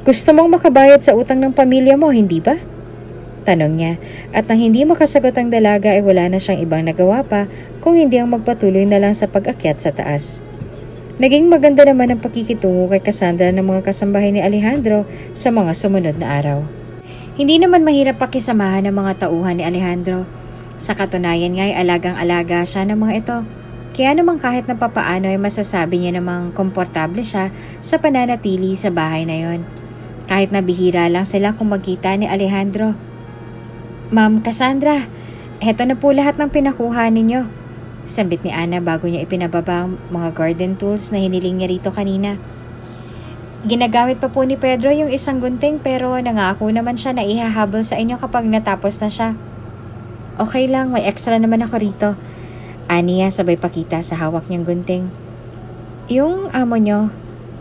Gusto mong makabayad sa utang ng pamilya mo, hindi ba? Tanong niya at nang hindi makasagot ang dalaga ay wala na siyang ibang nagawa pa kung hindi ang magpatuloy na lang sa pag-akyat sa taas. Naging maganda naman ang pakikitungo kay Cassandra ng mga kasambahay ni Alejandro sa mga sumunod na araw. Hindi naman mahirap pakisamahan ng mga tauhan ni Alejandro. Sa katunayan nga ay alagang-alaga siya ng mga ito. Kaya naman kahit na papaano ay masasabi niya namang komportable siya sa pananatili sa bahay na yon. Kahit na bihira lang sila kung magkita ni Alejandro. Ma'am Cassandra, eto na po lahat ng pinakuha ninyo. Sambit ni Ana bago niya ipinababa ang mga garden tools na hiniling niya rito kanina. Ginagamit pa po ni Pedro yung isang gunting pero nangako naman siya na ihahabol sa inyo kapag natapos na siya. Okay lang, may extra naman ako rito. Aniya sabay pakita sa hawak niyang gunting. Yung amo niyo,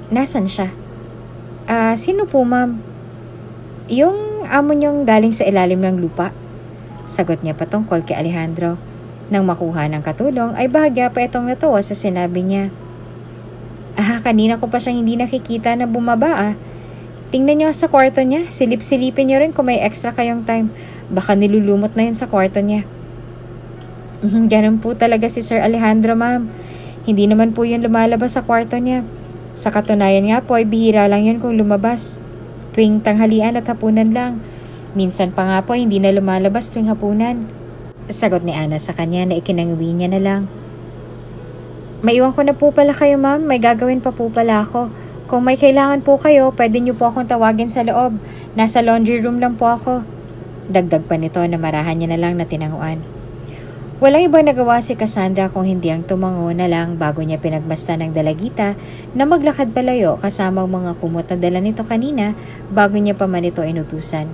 nasan siya? Sino po ma'am? Yung amo niyong galing sa ilalim ng lupa. Sagot niya patungkol kay Alejandro. Nang makuha ng katulong ay bahagya pa itong natuwa sa sinabi niya. Kanina ko pa siyang hindi nakikita na bumaba. Tingnan niyo sa kwarto niya, silip-silipin niyo rin kung may extra kayong time. Baka nilulumot na yun sa kwarto niya. Ganun po talaga si Sir Alejandro ma'am. Hindi naman po yun lumalabas sa kwarto niya. Sa katunayan nga po ay bihira lang yun kung lumabas. Tuwing tanghalian at hapunan lang. Minsan pa nga po hindi na lumalabas tuwing hapunan. Sagot ni Ana sa kanya na ikinanguwi niya na lang. Maiwan ko na po pala kayo ma'am, may gagawin pa po pala ako. Kung may kailangan po kayo, pwede niyo po akong tawagin sa loob. Nasa laundry room lang po ako. Dagdag pa nito na marahan niya na lang na tinanguan. Walang ibang nagawa si Cassandra kung hindi ang tumango na lang bago niya pinagmasdan ng dalagita na maglakad palayo kasama ang mga kumot na dala nito kanina bago niya pa man ito inutusan.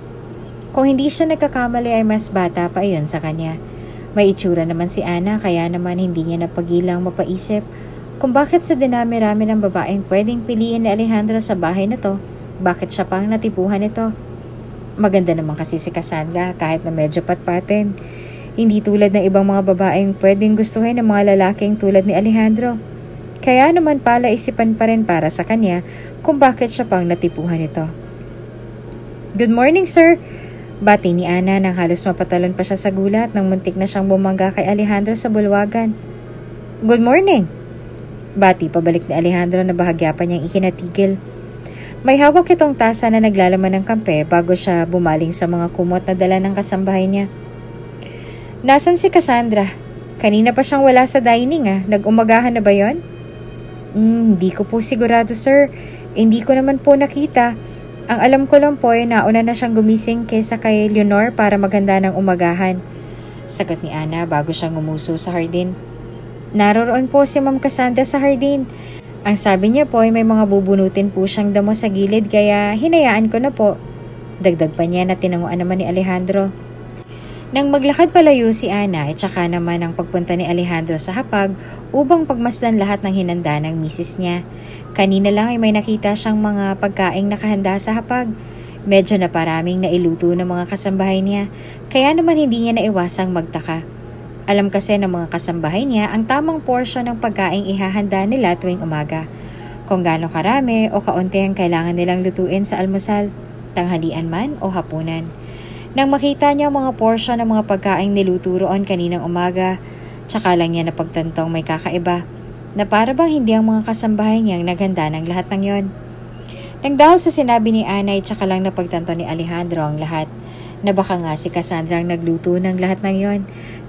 Kung hindi siya nagkakamali ay mas bata pa iyon sa kanya. May itsura naman si Ana kaya naman hindi niya napagilang mapaisip kung bakit sa dinami-rami ng babaeng pwedeng piliin ni Alejandro sa bahay na to, bakit siya pang natipuhan ito. Maganda naman kasi si Cassandra kahit na medyo patpatin. Hindi tulad ng ibang mga babaeng pwedeng gustuhin ng mga lalaking tulad ni Alejandro. Kaya naman pala isipan pa rin para sa kanya kung bakit siya pang natipuhan ito. Good morning sir! Bati ni Ana nang halos mapatalon pa siya sa gulat nang muntik na siyang bumangga kay Alejandro sa bulwagan. Good morning! Bati pabalik ni Alejandro na bahagya pa niyang ikinatigil. May hawak itong tasa na naglalaman ng kampe bago siya bumaling sa mga kumot na dala ng kasambahay niya. Nasaan si Cassandra? Kanina pa siyang wala sa dining Nag-umagahan na ba yon? Hindi ko po sigurado sir. Hindi ko naman po nakita. Ang alam ko lang po ay nauna na siyang gumising kaysa kay Leonor para maganda ng umagahan. Sagot ni Ana bago siyang ngumuso sa hardin. Naroroon po si Ma'am Cassandra sa hardin. Ang sabi niya po ay may mga bubunutin po siyang damo sa gilid kaya hinayaan ko na po. Dagdag pa niya na tinanguan naman ni Alejandro. Nang maglakad palayo si Ana at saka naman ang pagpunta ni Alejandro sa hapag upang pagmasdan lahat ng hinanda ng misis niya. Kanina lang ay may nakita siyang mga pagkaing nakahanda sa hapag. Medyo naparaming nailuto ng mga kasambahay niya, kaya naman hindi niya naiwasang magtaka. Alam kasi ng mga kasambahay niya ang tamang porsyon ng pagkaing ihahanda nila tuwing umaga. Kung gaano karami o kaunti ang kailangan nilang lutuin sa almusal, tanghalian man o hapunan. Nang makita niya ang mga porsyon ng mga pagkaing niluto roon kaninang umaga, tsaka lang niya napagtantong may kakaiba. Na para bang hindi ang mga kasambahay niyang naghanda ng lahat ng yon. Nang dahil sa sinabi ni Ana ay tsaka lang napagtanto ni Alejandro ang lahat, na baka nga si Cassandra ang nagluto ng lahat ng yon,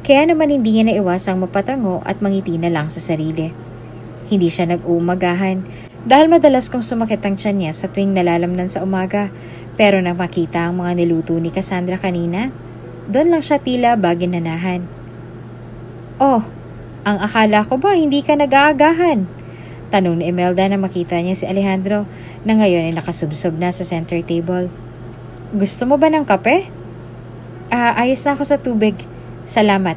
kaya naman hindi niya naiwasang mapatango at mangiti na lang sa sarili. Hindi siya nag-uumagahan dahil madalas kong sumakit ang tiyan niya sa tuwing nalalamnan sa umaga, pero nang makita ang mga niluto ni Cassandra kanina, doon lang siya tila baginanahan. Oh! Ang akala ko ba hindi ka nag-aagahan? Tanong ni Imelda na makita niya si Alejandro na ngayon ay nakasubsob na sa center table. Gusto mo ba ng kape? Ayos na ako sa tubig. Salamat.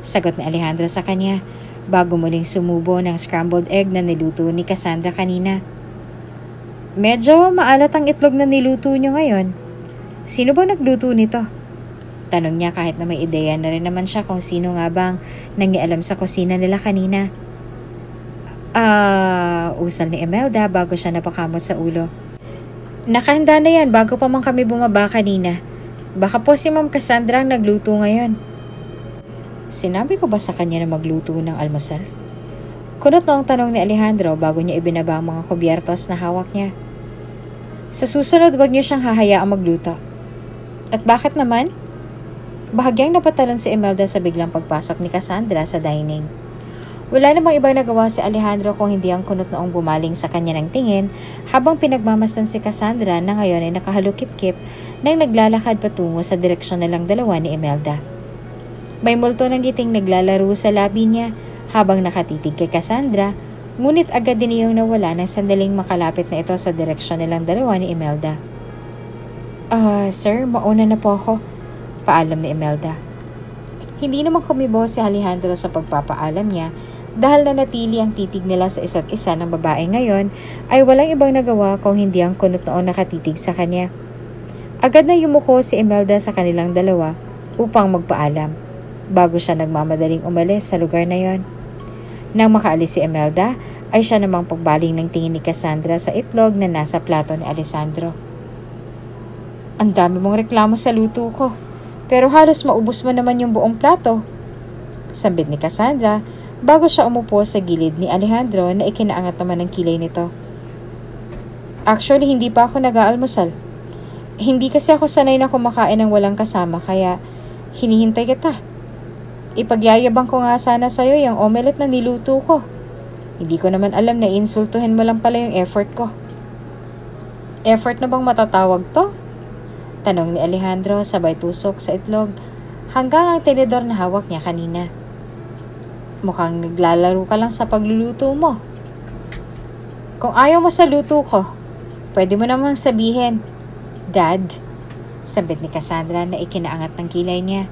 Sagot ni Alejandro sa kanya bago muling sumubo ng scrambled egg na niluto ni Cassandra kanina. Medyo maalat ang itlog na niluto niyo ngayon. Sino ba nagluto nito? Tanong niya kahit na may ideya na rin naman siya kung sino nga bang nangialam sa kusina nila kanina. Usal ni Imelda bago siya napakamot sa ulo. Nakahanda na yan bago pa man kami bumaba kanina. Baka po si Ma'am Cassandra ang nagluto ngayon. Sinabi ko ba sa kanya na magluto ng almusal? Kunot na ang tanong ni Alejandro bago niya ibinaba ang mga kubyertos na hawak niya. Sa susunod, wag niyo siyang hahayaang magluto. At bakit naman? Bahagyang napatalon si Imelda sa biglang pagpasok ni Cassandra sa dining. Wala namang ibang nagawa si Alejandro kung hindi ang kunot noong bumaling sa kanya ng tingin habang pinagmamasdan si Cassandra na ngayon ay nakahalukip-kip nang naglalakad patungo sa direksyon nilang dalawa ni Imelda. May multo ng giting naglalaro sa labi niya habang nakatitig kay Cassandra Ngunit agad din iyong nawala nang sandaling makalapit na ito sa direksyon nilang dalawa ni Imelda. Sir, mauna na po ako. Paalam ni Imelda. Hindi naman kumibo si Alejandro sa pagpapaalam niya dahil nanatili ang titig nila sa isa't isa ng babae ngayon ay walang ibang nagawa kung hindi ang kunot noon nakatitig sa kanya. Agad na yumuko si Imelda sa kanilang dalawa upang magpaalam bago siya nagmamadaling umalis sa lugar na yon. Nang makaalis si Imelda, ay siya namang pagbaling ng tingin ni Cassandra sa itlog na nasa plato ni Alessandro. Ang dami mong reklamo sa luto ko, pero halos maubos mo naman yung buong plato. Sambit ni Cassandra bago siya umupo sa gilid ni Alejandro na ikinaangat naman ng kilay nito. Actually, hindi pa ako nag-aalmusal. Hindi kasi ako sanay na kumakain ng walang kasama kaya hinihintay kita. Ipagyayabang ko nga sana sa'yo yung omelette na niluto ko. Hindi ko naman alam na insultuhin mo lang pala yung effort ko. Effort na bang matatawag to? Tanong ni Alejandro sabay tusok sa itlog hanggang ang tinidor na hawak niya kanina. Mukhang naglalaro ka lang sa pagluluto mo. Kung ayaw mo sa luto ko, pwede mo namang sabihin, Dad, sambit ni Cassandra na ikinaangat ng kilay niya.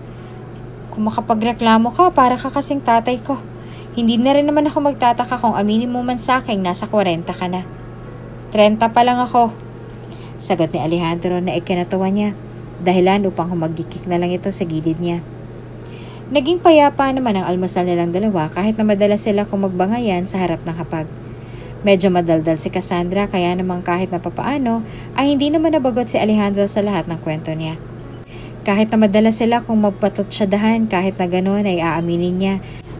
Kung makapagreklamo ka, para ka kasing tatay ko. Hindi na rin naman ako magtataka kung aminin mo man sa akin nasa 40 ka na. 30 pa lang ako. Sagot ni Alejandro na ikinatawa niya, dahilan upang humagikik na lang ito sa gilid niya. Naging payapa naman ang almusal nilang dalawa kahit na madalas sila kung magbangayan sa harap ng hapag. Medyo madaldal si Cassandra kaya namang kahit na papaano ay hindi naman nabagot si Alejandro sa lahat ng kwento niya. Kahit na madalas sila kung magpatutsyadahan kahit na gano'n ay aaminin niya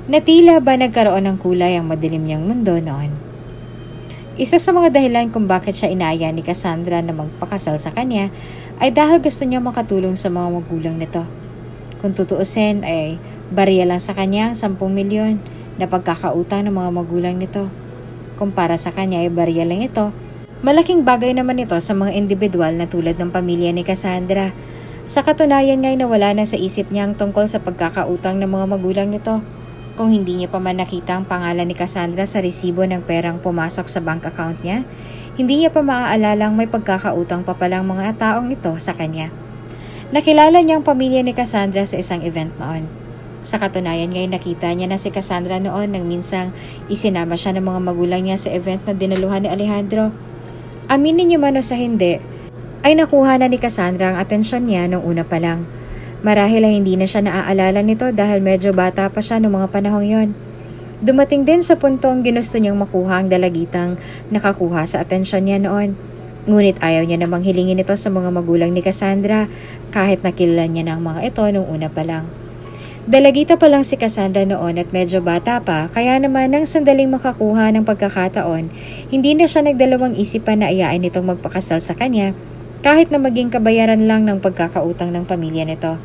na tila ba nagkaroon ng kulay ang madilim niyang mundo noon. Isa sa mga dahilan kung bakit siya inaya ni Cassandra na magpakasal sa kanya ay dahil gusto niya makatulong sa mga magulang nito. Kung tutuusin ay bariya lang sa kanya ang 10 milyon na pagkakautang ng mga magulang nito. Kumpara sa kanya ay bariya lang ito. Malaking bagay naman ito sa mga individual na tulad ng pamilya ni Cassandra. Sa katunayan nga'y nawala na sa isip niya ang tungkol sa pagkakautang ng mga magulang nito. Kung hindi niya pa man nakita ang pangalan ni Cassandra sa resibo ng perang pumasok sa bank account niya, hindi niya pa maaalalang may pagkakautang pa palang mga taong ito sa kanya. Nakilala niya ang pamilya ni Cassandra sa isang event noon. Sa katunayan nga'y nakita niya na si Cassandra noon nang minsang isinama siya ng mga magulang niya sa event na dinaluhan ni Alejandro. Aminin niya man o sa hindi, ay nakuha na ni Cassandra ang atensyon niya nung una pa lang. Marahil ay hindi na siya naaalala nito dahil medyo bata pa siya noong mga panahong yon. Dumating din sa puntong ginusto niyang makuha ang dalagitang nakakuha sa atensyon niya noon. Ngunit ayaw niya namang hilingin ito sa mga magulang ni Cassandra kahit nakilala niya ng mga ito nung una pa lang. Dalagita pa lang si Cassandra noon at medyo bata pa kaya naman nang sandaling makakuha ng pagkakataon, hindi na siya nagdalawang isipan na ayain itong magpakasal sa kanya kahit na maging kabayaran lang ng pagkakautang ng pamilya nito.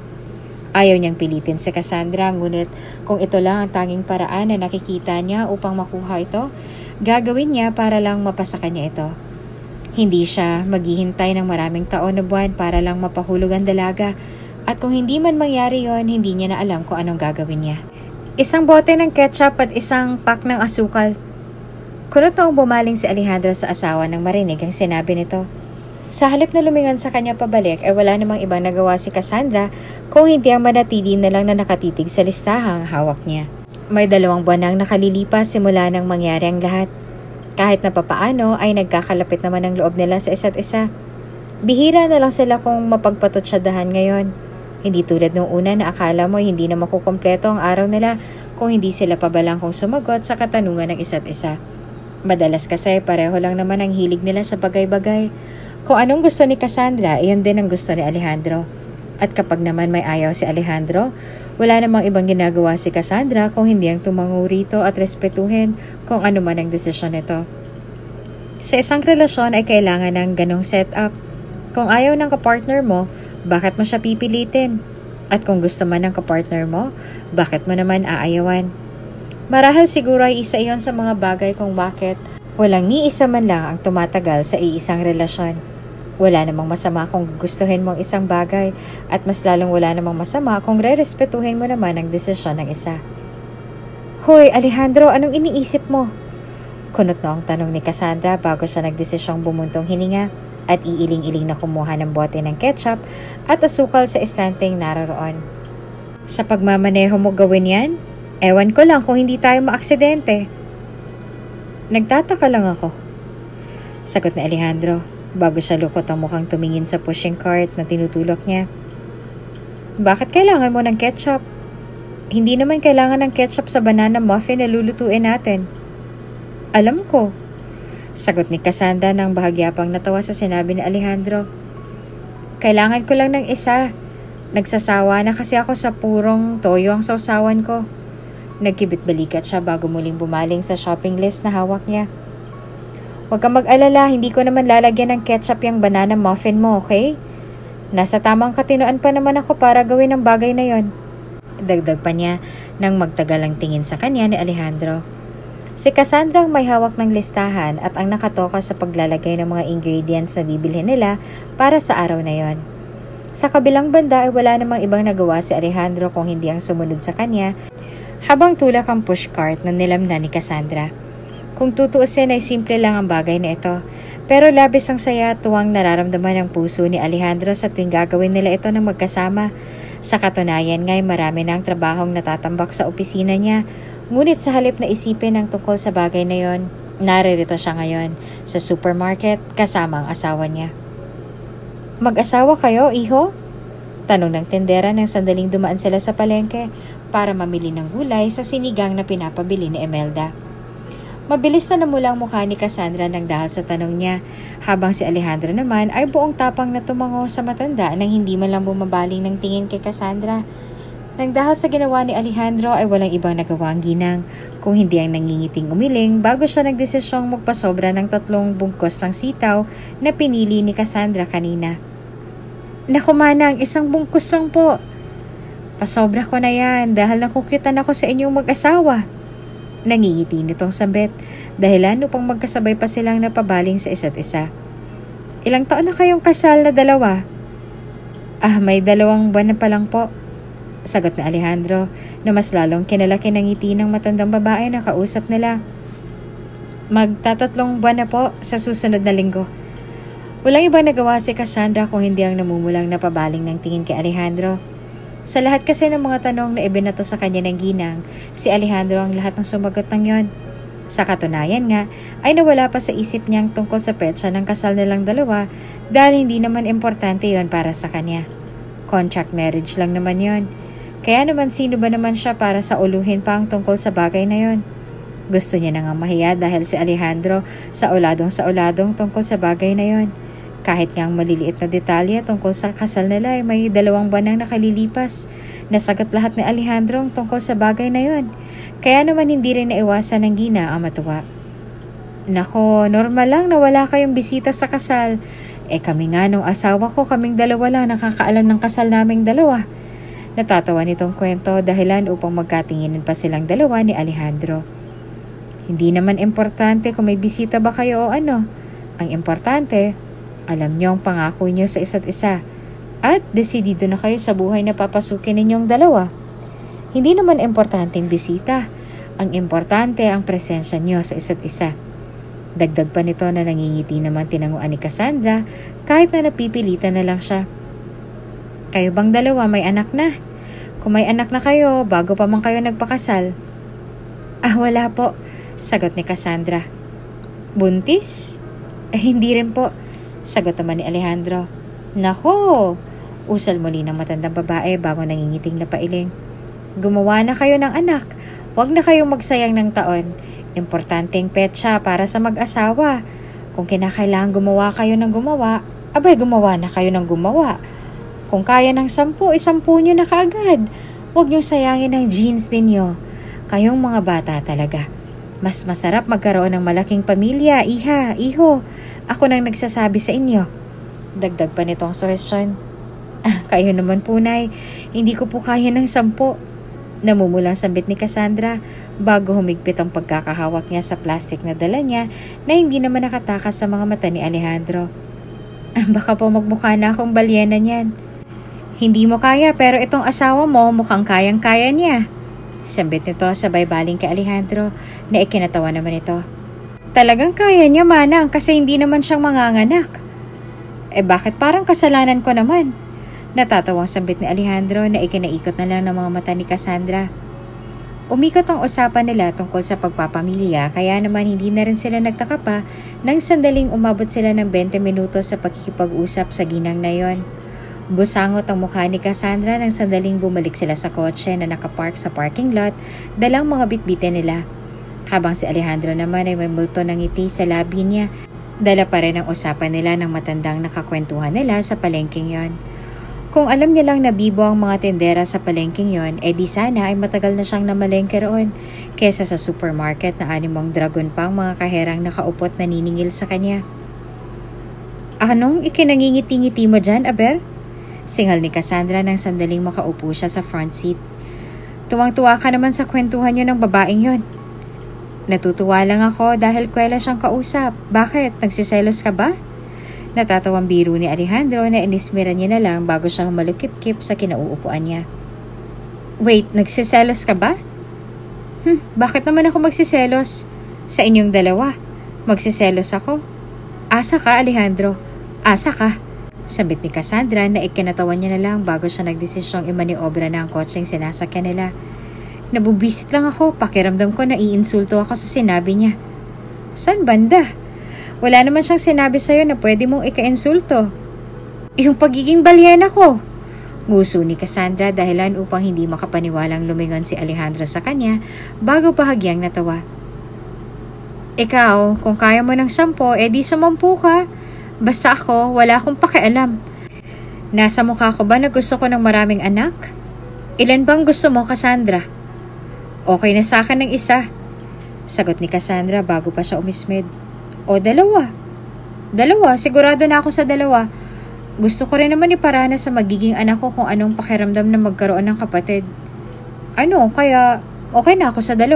Ayaw niyang pilitin si Cassandra ngunit kung ito lang ang tanging paraan na nakikita niya upang makuha ito, gagawin niya para lang mapasa kanya ito. Hindi siya maghihintay ng maraming taon na buwan para lang mapahulog ang dalaga at kung hindi man mangyari yon, hindi niya na alam kung anong gagawin niya. Isang bote ng ketchup at isang pack ng asukal. Kunot noong bumaling si Alejandro sa asawa nang marinig ang sinabi nito. Sa halip na lumingon sa kanya pabalik ay wala namang ibang nagawa si Cassandra kung hindi ang manatili na lang na nakatitig sa listahang hawak niya. May 2 buwan nang nakalilipas simula nang mangyari ang lahat. Kahit na papaano ay nagkakalapit naman ang loob nila sa isa't isa. Bihira na lang sila kung mapagpatutsadahan ngayon. Hindi tulad nung una na akala mo hindi na makukumpleto ang araw nila kung hindi sila pabalang kung sumagot sa katanungan ng isa't isa. Madalas kasi pareho lang naman ang hilig nila sa bagay-bagay. Kung anong gusto ni Cassandra, iyon din ang gusto ni Alejandro. At kapag naman may ayaw si Alejandro, wala namang ibang ginagawa si Cassandra kung hindi ang tumango rito at respetuhin kung ano man ang desisyon nito. Sa isang relasyon ay kailangan ng ganong setup. Kung ayaw ng kapartner mo, bakit mo siya pipilitin? At kung gusto man ng kapartner mo, bakit mo naman aayawan? Marahil siguro ay isa iyon sa mga bagay kung bakit walang ni isa man lang ang tumatagal sa iisang relasyon. Wala namang masama kung gustuhin mong isang bagay at mas lalong wala namang masama kung re-respetuhin mo naman ang desisyon ng isa. Hoy, Alejandro, anong iniisip mo? Kunot na ang tanong ni Cassandra bago siya nagdesisyong bumuntong hininga at iiling-iling na kumuha ng bote ng ketchup at asukal sa estanteng naroroon. Sa pagmamaneho mo gawin yan? Ewan ko lang kung hindi tayo maaksidente. Nagtataka lang ako. Sagot ni Alejandro bago siya lukot ang mukhang tumingin sa pushing cart na tinutulok niya. Bakit kailangan mo ng ketchup? Hindi naman kailangan ng ketchup sa banana muffin na lulutuin natin. Alam ko. Sagot ni Cassandra nang bahagya pang natawa sa sinabi ni Alejandro. Kailangan ko lang ng isa. Nagsasawa na kasi ako sa purong toyo ang sausawan ko. Nagkibit-balikat siya bago muling bumaling sa shopping list na hawak niya. Huwag kang mag-alala, hindi ko naman lalagyan ng ketchup yung banana muffin mo, okay? Nasa tamang katinoan pa naman ako para gawin ang bagay na yon. Dagdag pa niya nang magtagalang tingin sa kanya ni Alejandro. Si Cassandra ang may hawak ng listahan at ang nakatoka sa paglalagay ng mga ingredients na bibilhin nila para sa araw na yon. Sa kabilang banda ay wala namang ibang nagawa si Alejandro kung hindi ang sumunod sa kanya habang tulak ang pushcart na nilamnan ni Cassandra. Kung tutuusin ay simple lang ang bagay na ito, pero labis ang saya at tuwang nararamdaman ng puso ni Alejandro sa tuwing gagawin nila ito ng magkasama. Sa katunayan nga'y marami na ang trabahong natatambak sa opisina niya, ngunit sa halip na isipin ang tungkol sa bagay na yon, naririto siya ngayon sa supermarket kasama ang asawa niya. Mag-asawa kayo, iho? Tanong ng tendera nang sandaling dumaan sila sa palengke para mamili ng gulay sa sinigang na pinapabili ni Imelda. Mabilis na namula ang mukha ni Cassandra nang dahil sa tanong niya, habang si Alejandro naman ay buong tapang na tumango sa matanda nang hindi man lang bumabaling ng tingin kay Cassandra. Nang dahil sa ginawa ni Alejandro ay walang ibang nagawa ang ginang, kung hindi ang nangingiting umiling bago siya nagdesisyong magpasobra ng 3 bungkos ng sitaw na pinili ni Cassandra kanina. Naku manang, 1 bungkos lang po. Pasobra ko na yan dahil nakukitan ako sa inyong mag-asawa. Nangingiti nitong sabet, dahilan upang magkasabay pa silang napabaling sa isa't isa. Ilang taon na kayong kasal na 2? May 2 buwan na pa lang po. Sagot na Alejandro na mas lalong kinalaki ng ngiti ng matandang babae na kausap nila. Magta-3 buwan na po sa susunod na linggo. Walang ibang nagawa si Cassandra kung hindi ang namumulang napabaling ng tingin kay Alejandro. Sa lahat kasi ng mga tanong na ibinato sa kanya ng ginang, si Alejandro ang lahat ng sumagot ng yon. Sa katunayan nga, ay nawala pa sa isip niyang tungkol sa petsa ng kasal nilang 2 dahil hindi naman importante yon para sa kanya. Contract marriage lang naman yon. Kaya naman sino ba naman siya para sa uluhin pa ang tungkol sa bagay na yon? Gusto niya na nga mahiya dahil si Alejandro sa uladong tungkol sa bagay na yon. Kahit nga ang maliliit na detalye tungkol sa kasal nila ay may 2 buwan nang nakalilipas. Nasagot lahat ni Alejandro tungkol sa bagay na yon. Kaya naman hindi rin naiwasan ng gina ang matuwa. Nako, normal lang na wala kayong bisita sa kasal. Kami nga nung asawa ko, kaming 2 lang nakakaalam ng kasal naming 2. Natatawa nitong kwento dahilan upang magkatinginan pa silang 2 ni Alejandro. Hindi naman importante kung may bisita ba kayo o ano. Ang importante, alam niyo ang pangako niyo sa isa't isa at desidido na kayo sa buhay na papasukin ninyong 2. Hindi naman importanteng bisita. Ang importante ang presensya niyo sa isa't isa. Dagdag pa nito na nangingiti naman tinanguan ni Cassandra kahit na napipilitan na lang siya. Kayo bang 2 may anak na? Kung may anak na kayo, bago pa man kayo nagpakasal? Wala po, sagot ni Cassandra. Buntis? Hindi rin po, sagot naman ni Alejandro. Nako, usal muli ng matandang babae bago nangingiting na pailing. Gumawa na kayo ng anak. Huwag na kayong magsayang ng taon. Importanteng petsa para sa mag-asawa. Kung kinakailangan gumawa kayo ng gumawa, gumawa na kayo ng gumawa. Kung kaya ng 10, 10 nyo na kaagad. Huwag nyo sayangin ang genes ninyo. Kayong mga bata talaga. Mas masarap magkaroon ng malaking pamilya, iha, iho. Ako nang nagsasabi sa inyo. Dagdag pa nitong suhestyon. Kayo naman po, Nay. Hindi ko po kaya ng 10. Namumulang sambit ni Cassandra bago humigpit ang pagkakahawak niya sa plastic na dala niya na hindi naman nakatakas sa mga mata ni Alejandro. Baka po magmukha na akong balyena niyan. Hindi mo kaya pero itong asawa mo mukhang kayang-kaya niya. Sambit nito sabay baling kay Alejandro na ikinatawa naman ito. Talagang kaya niya, Manang, kasi hindi naman siyang manganganak. Bakit parang kasalanan ko naman? Natatawang sambit ni Alejandro na ikinaikot na lang ng mga mata ni Cassandra. Umikot ang usapan nila tungkol sa pagpapamilya, kaya naman hindi na rin sila nagtaka pa nang sandaling umabot sila ng 20 minutos sa pakikipag-usap sa ginang na yon. Busangot ang mukha ni Cassandra nang sandaling bumalik sila sa kotse na nakapark sa parking lot, dalang mga bitbitin nila. Habang si Alejandro naman ay may multo ng ngiti sa labi niya, dala pa rin ang usapan nila ng matandang nakakwentuhan nila sa palengking yon. Kung alam niya lang na bibo ang mga tendera sa palengking yon, di sana ay matagal na siyang namalengke roon kesa sa supermarket na animong dragon pang mga kaherang nakaupot na niningil sa kanya. Anong ikinangingiti-ngiti mo dyan, Aber? Singal ni Cassandra nang sandaling makaupo siya sa front seat. Tuwang-tuwa ka naman sa kwentuhan niyo ng babaeng yon. Natutuwa lang ako dahil kwela siyang kausap. Bakit? Nagsiselos ka ba? Natatawang biro ni Alejandro na inismira niya na lang bago siyang malukip-kip sa kinauupuan niya. Wait, nagsiselos ka ba? Bakit naman ako magsiselos? Sa inyong dalawa. Magsiselos ako? Asa ka, Alejandro? Asa ka? Sambit ni Cassandra na ikinatawan niya na lang bago siya nagdesisyong imaniobra na ang kotseng sinasakyan nila. Nabubisit lang ako, pakiramdam ko na iinsulto ako sa sinabi niya. San banda? Wala naman siyang sinabi sa'yo na pwede mong ika-insulto. Yung pagiging balyan ako. Nguso ni Cassandra dahilan upang hindi makapaniwalang lumingon si Alejandro sa kanya bago bahagyang natawa. Ikaw, kung kaya mo ng 10, di 10 ka. Basta ako, wala akong pakialam. Nasa mukha ko ba na gusto ko ng maraming anak? Ilan bang gusto mo, Cassandra? Okay na sa akin ng isa. Sagot ni Cassandra bago pa siya umismid. O 2. 2, sigurado na ako sa 2. Gusto ko rin naman iparana sa magiging anak ko kung anong pakiramdam na magkaroon ng kapatid. Ano, kaya okay na ako sa 2.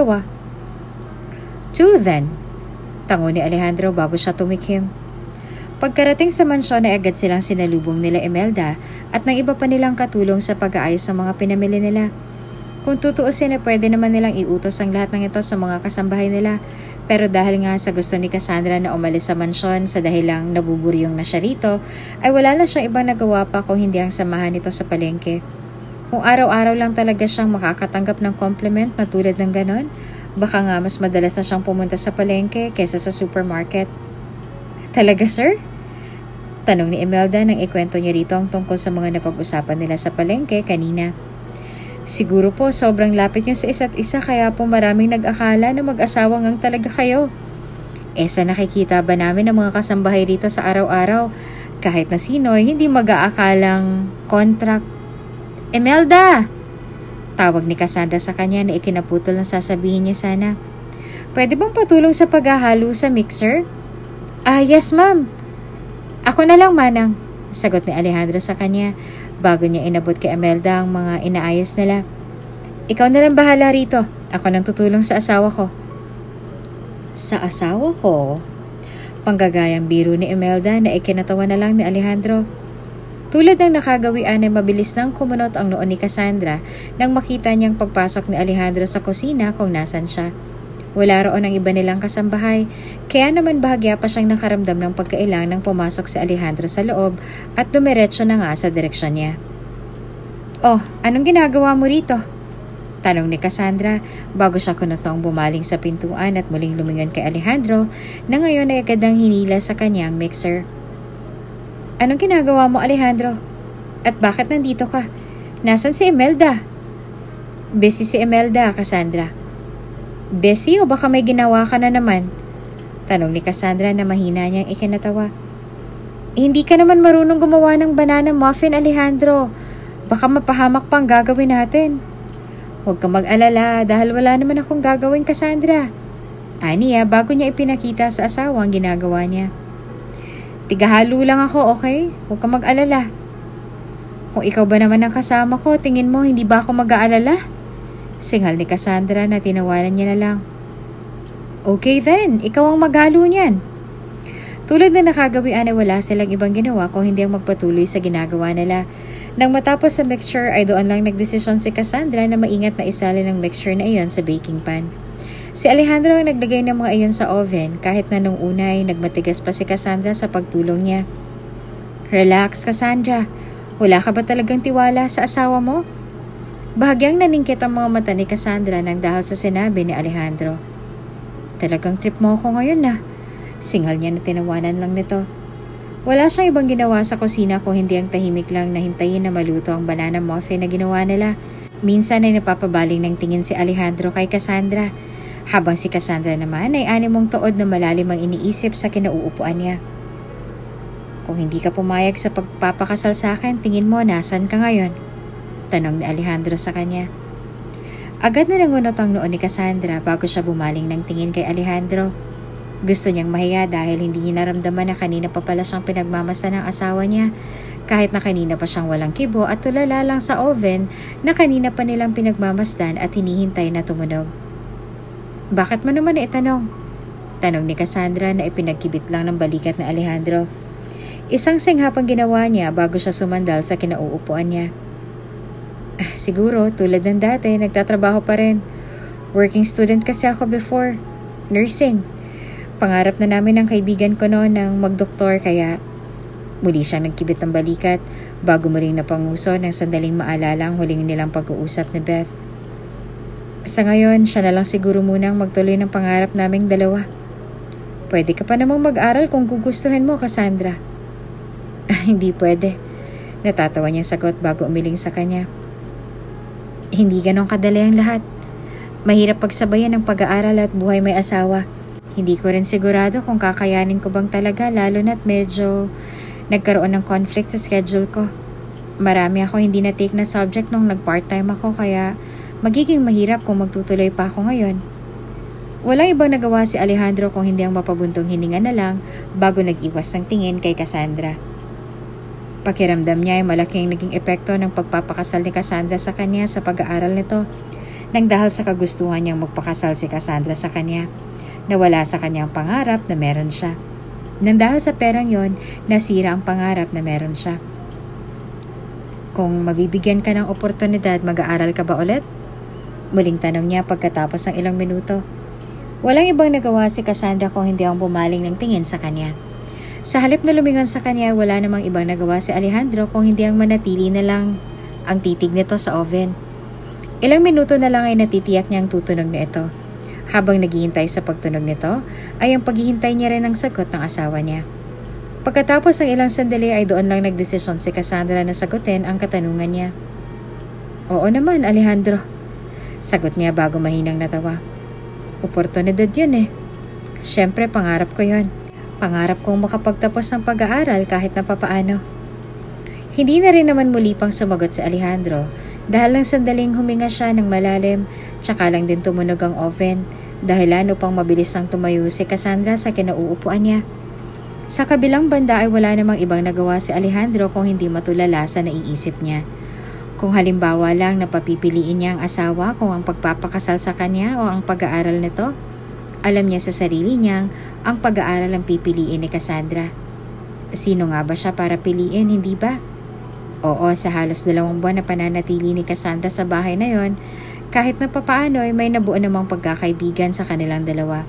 2 then. Tango ni Alejandro bago siya tumikim. Pagkarating sa mansyon ay agad silang sinalubong nila Imelda at ng iba pa nilang katulong sa pag-aayos ng mga pinamili nila. Kung tutuusin na pwede naman nilang iutos ang lahat ng ito sa mga kasambahay nila. Pero dahil nga sa gusto ni Cassandra na umalis sa mansyon sa dahilang nabuburyong na siya rito, ay wala na siyang ibang nagawa pa kung hindi ang samahan nito sa palengke. Kung araw-araw lang talaga siyang makakatanggap ng compliment na tulad ng ganon, baka nga mas madalas na siyang pumunta sa palengke kesa sa supermarket. Talaga, sir? Tanong ni Imelda nang ikwento niya rito ang tungkol sa mga napag-usapan nila sa palengke kanina. Siguro po sobrang lapit niyo sa isa't isa kaya po maraming nag-akala na mag-asawa ngang talaga kayo. Sa nakikita ba namin ng mga kasambahay rito sa araw-araw, kahit na sino hindi mag-aakalang contract. Imelda! Tawag ni Cassandra sa kanya na ikinaputol na sasabihin niya sana. Pwede bang patulong sa paghahalo sa mixer? Yes ma'am. Ako na lang, Manang. Sagot ni Alejandro sa kanya. Bago niya inabot kay Imelda ang mga inaayos nila. Ikaw na lang bahala rito. Ako nang tutulong sa asawa ko. Sa asawa ko? Panggagayang biro ni Imelda na ikinatawa na lang ni Alejandro. Tulad ng nakagawian ay mabilis nang kumunot ang noon ni Cassandra nang makita niyang pagpasok ni Alejandro sa kusina kung nasan siya. Wala roon ang iba nilang kasambahay, kaya naman bahagya pa siyang nakaramdam ng pagkailang nang pumasok si Alejandro sa loob at dumiretso na nga sa direksyon niya. Oh, anong ginagawa mo rito? Tanong ni Cassandra bago siya kunotong bumaling sa pintuan at muling lumingon kay Alejandro na ngayon ay agad ang hinila sa kanyang mixer. Anong ginagawa mo, Alejandro? At bakit nandito ka? Nasaan si Imelda? Busy si Imelda, Cassandra. Busy o baka may ginawa ka na naman? Tanong ni Cassandra na mahina niyang ikinatawa. Hindi ka naman marunong gumawa ng banana muffin, Alejandro. Baka mapahamak pang gagawin natin. Huwag ka mag-alala dahil wala naman akong gagawin, Cassandra. Aniya bago niya ipinakita sa asawa ang ginagawa niya. Tigahalo lang ako, okay? Huwag ka mag-alala. Kung ikaw ba naman ang kasama ko, tingin mo hindi ba ako mag-aalala? Singal ni Cassandra na tinawanan niya na lang. Okay then, ikaw ang maghalo niyan. Tulad na nakagawian ay wala silang ibang ginawa kung hindi ang magpatuloy sa ginagawa nila. Nang matapos sa mixture ay doon lang nagdesisyon si Cassandra na maingat na isali ng mixture na iyon sa baking pan. Si Alejandro ang naglagay ng mga iyon sa oven kahit na nung una ay nagmatigas pa si Cassandra sa pagtulong niya. Relax, Cassandra. Wala ka ba talagang tiwala sa asawa mo? Bahagyang naningkit ang mga mata ni Cassandra nang dahil sa sinabi ni Alejandro. Talagang trip mo ako ngayon na. Singal niya na tinawanan lang nito. Wala siyang ibang ginawa sa kusina kung hindi ang tahimik lang na hintayin na maluto ang banana muffin na ginawa nila. Minsan ay napapabaling ng tingin si Alejandro kay Cassandra, habang si Cassandra naman ay animong tuod na malalim ang iniisip sa kinauupuan niya. Kung hindi ka pumayag sa pagpapakasal sa akin, tingin mo nasan ka ngayon? Tanong ni Alejandro sa kanya. Agad na nangunot ang noon ni Cassandra bago siya bumaling ng tingin kay Alejandro. Gusto niyang mahiya dahil hindi niya naramdaman na kanina pa pala siyang pinagmamasdan ng asawa niya, kahit na kanina pa siyang walang kibo at tulala lang sa oven na kanina pa nilang pinagmamasdan at hinihintay na tumunog. Bakit mo naman itanong? Tanong ni Cassandra na ipinagkibit lang ng balikat na Alejandro. Isang singhap ang ginawa niya bago siya sumandal sa kinauupuan niya. Siguro, tulad ng dati, nagtatrabaho pa rin. Working student kasi ako before. Nursing. Pangarap na namin ng kaibigan ko noon ng magdoktor kaya muli siyang nagkibit ng balikat bago muling napanguso ng sandaling maalala ang huling nilang pag-uusap ni Beth. Sa ngayon, siya na lang siguro munang magtuloy ng pangarap naming dalawa. Pwede ka pa namang mag-aral kung gugustuhin mo, Cassandra. Hindi pwede. Natatawa niya sagot bago umiling sa kanya. Hindi ganon kadali ang lahat. Mahirap pagsabayan ng pag-aaral at buhay may asawa. Hindi ko rin sigurado kung kakayanin ko bang talaga lalo na't medyo nagkaroon ng conflict sa schedule ko. Marami ako hindi na-take na subject nung nag-part-time ako kaya magiging mahirap kung magtutuloy pa ako ngayon. Walang ibang nagawa si Alejandro kung hindi ang mapabuntong hininga na lang bago nag-iwas ng tingin kay Cassandra. Pakiramdam niya ay malaking naging epekto ng pagpapakasal ni Cassandra sa kanya sa pag-aaral nito nang dahil sa kagustuhan niyang magpakasal si Cassandra sa kanya. Nawala sa kanyang pangarap na meron siya. Nang dahil sa perang yon, nasira ang pangarap na meron siya. Kung mabibigyan ka ng oportunidad, mag-aaral ka ba ulit? Muling tanong niya pagkatapos ng ilang minuto. Walang ibang nagawa si Cassandra kung hindi ang bumaling ng tingin sa kanya. Sa halip na lumingon sa kanya, wala namang ibang nagawa si Alejandro kung hindi ang manatili na lang ang titig nito sa oven. Ilang minuto na lang ay natitiyak niyang tutunog na ito. Habang naghihintay sa pagtunog nito, ay ang paghihintay niya rin ang sagot ng asawa niya. Pagkatapos ng ilang sandali ay doon lang nagdesisyon si Cassandra na sagutin ang katanungan niya. Oo naman, Alejandro. Sagot niya bago mahinang natawa. Oportunidad yun eh. Siyempre, pangarap ko yun. Pangarap kong makapagtapos ng pag-aaral kahit na papaano. Hindi na rin naman muli pang sumagot si Alejandro dahil lang sandaling huminga siya ng malalim tsaka lang din tumunog ang oven dahilan upang mabilis nang tumayo si Cassandra sa kinauupuan niya. Sa kabilang banda ay wala namang ibang nagawa si Alejandro kung hindi matulala sa naiisip niya. Kung halimbawa lang na papipiliin niya ang asawa kung ang pagpapakasal sa kanya o ang pag-aaral nito, alam niya sa sarili niyang ang pag-aaral ang pipiliin ni Cassandra. Sino nga ba siya para piliin, hindi ba? Oo, sa halos 2 buwan na pananatili ni Cassandra sa bahay na yon, kahit na papaano ay may nabuo namang pagkakaibigan sa kanilang dalawa.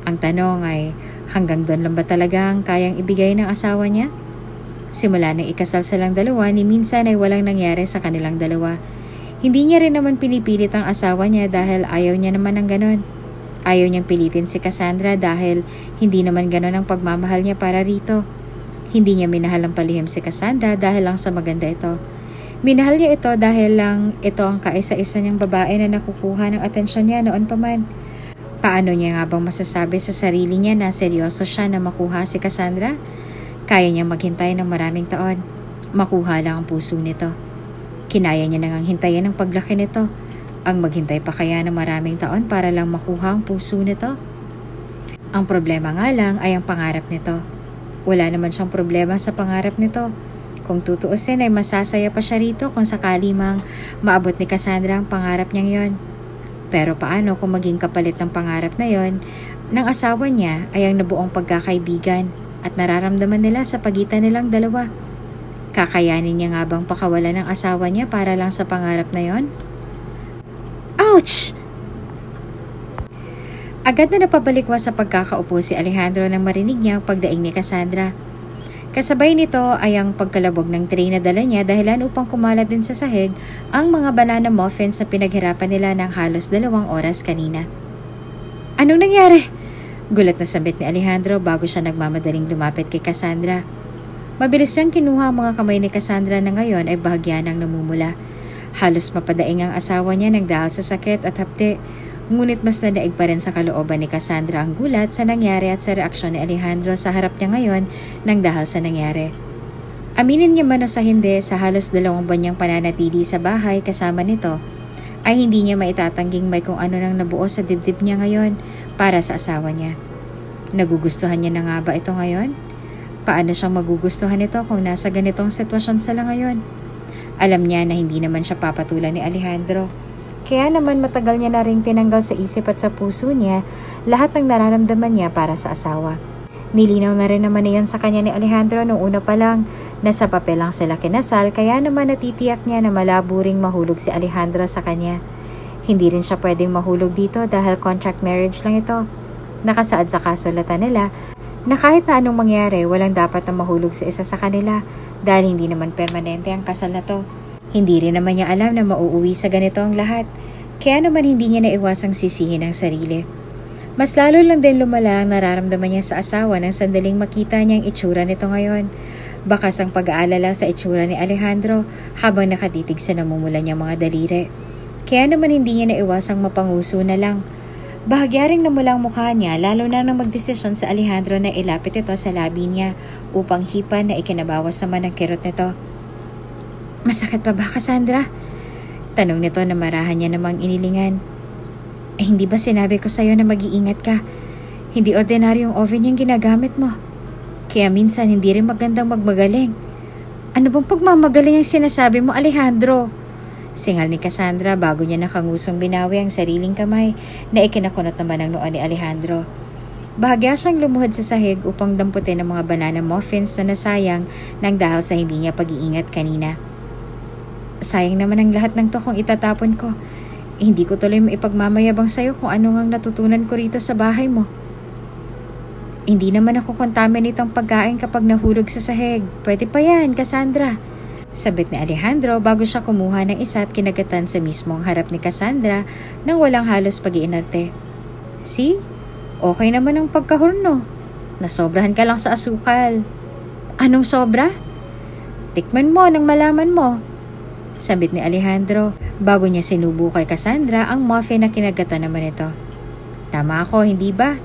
Ang tanong ay, hanggang doon lang ba talaga ang kayang ibigay ng asawa niya? Simula nang ikasal silang dalawa, ni minsan ay walang nangyari sa kanilang dalawa. Hindi niya rin naman pinipilit ang asawa niya dahil ayaw niya naman ng ganon. Ayaw niyang pilitin si Cassandra dahil hindi naman ganon ang pagmamahal niya para rito. Hindi niya minahal ang palihim si Cassandra dahil lang sa maganda ito. Minahal niya ito dahil lang ito ang kaisa-isa niyang babae na nakukuha ng atensyon niya noon pa man. Paano niya nga bang masasabi sa sarili niya na seryoso siya na makuha si Cassandra? Kaya niyang maghintay ng maraming taon. Makuha lang ang puso nito. Kinaya niya nang hintayin ang paglaki nito. Ang maghintay pa kaya ng maraming taon para lang makuha ang puso nito? Ang problema nga lang ay ang pangarap nito. Wala naman siyang problema sa pangarap nito. Kung tutuusin ay masasaya pa siya rito kung sakali mang maabot ni Cassandra ang pangarap niyang yon. Pero paano kung maging kapalit ng pangarap na yon ng asawa niya ay ang nabuong pagkakaibigan at nararamdaman nila sa pagitan nilang dalawa? Kakayanin niya nga bang pakawalan ng asawa niya para lang sa pangarap na yon? Ouch! Agad na napabalikwa sa pagkakaupo si Alejandro nang marinig niya ang pagdaing ni Cassandra. Kasabay nito ay ang pagkalabog ng tray na dala niya dahilan upang kumalat din sa sahig ang mga banana muffins na pinaghirapan nila ng halos 2 oras kanina. Anong nangyari? Gulat na sabit ni Alejandro bago siya nagmamadaling lumapit kay Cassandra. Mabilis siyang kinuha ang mga kamay ni Cassandra na ngayon ay bahagya ng namumula. Halos mapadaing ang asawa niya nang dahil sa sakit at hapde. Ngunit mas nadaig pa rin sa kalooban ni Cassandra ang gulat sa nangyari at sa reaksyon ni Alejandro sa harap niya ngayon nang dahil sa nangyari. Aminin niya man o sa hindi, sa halos 2 buwan niyang pananatili sa bahay kasama nito, ay hindi niya maitatangging may kung ano nang nabuo sa dibdib niya ngayon para sa asawa niya. Nagugustuhan niya na nga ba ito ngayon? Paano siyang magugustuhan ito kung nasa ganitong sitwasyon sila ngayon? Alam niya na hindi naman siya papatulan ni Alejandro. Kaya naman matagal niya na ring tinanggal sa isip at sa puso niya lahat ng nararamdaman niya para sa asawa. Nilinaw na rin naman iyon sa kanya ni Alejandro noong una pa lang na sa papel lang sila kinasal, kaya naman natitiyak niya na malabo ring mahulog si Alejandro sa kanya. Hindi rin siya pwedeng mahulog dito dahil contract marriage lang ito. Nakasaad sa kasulatan nila na kahit na anong mangyari, walang dapat na mahulog sa isa sa kanila dahil hindi naman permanente ang kasal na to. Hindi rin naman niya alam na mauuwi sa ganito ang lahat, kaya naman hindi niya naiwasang sisihin ang sarili. Mas lalo lang din lumala ang nararamdaman niya sa asawa nang sandaling makita niya ang itsura nito ngayon. Bakas ang pag-aalala sa itsura ni Alejandro habang nakatitig sa namumula niyang mga daliri. Kaya naman hindi niya naiwasang mapanguso na lang. Bahagya ring namula ang mukha niya lalo na nang magdesisyon sa Alejandro na ilapit ito sa labi niya upang hipan na ikinabawas naman ang kirot nito. Masakit pa ba, Cassandra? Tanong nito na marahan niya namang inilingan. Hindi ba sinabi ko sa'yo na mag-iingat ka? Hindi ordinaryong oven yung ginagamit mo. Kaya minsan hindi rin magandang magmagaling. Ano bang pagmamagaling ang sinasabi mo, Alejandro? Singal ni Cassandra bago niya nakangusong binawi ang sariling kamay na ikinakunot naman ng noo ni Alejandro. Bahagya siyang lumuhod sa sahig upang damputin ang mga banana muffins na nasayang nang dahil sa hindi niya pag-iingat kanina. Sayang naman ang lahat ng to kung itatapon ko. Hindi ko tuloy maipagmamayabang sa'yo kung ano ngang natutunan ko rito sa bahay mo. Hindi naman ako contaminate ang pagkain kapag nahulog sa sahig. Pwede pa yan, Cassandra. Sabit ni Alejandro bago siya kumuha ng isa at kinagatan sa mismong harap ni Cassandra nang walang halos pag-iinarte. See? Okay naman ang pagkahurno. Nasobrahan ka lang sa asukal. Anong sobra? Tikman mo nang malaman mo. Sabit ni Alejandro bago niya sinubo kay Cassandra ang muffin na kinagatan naman ito. Tama ako, hindi ba?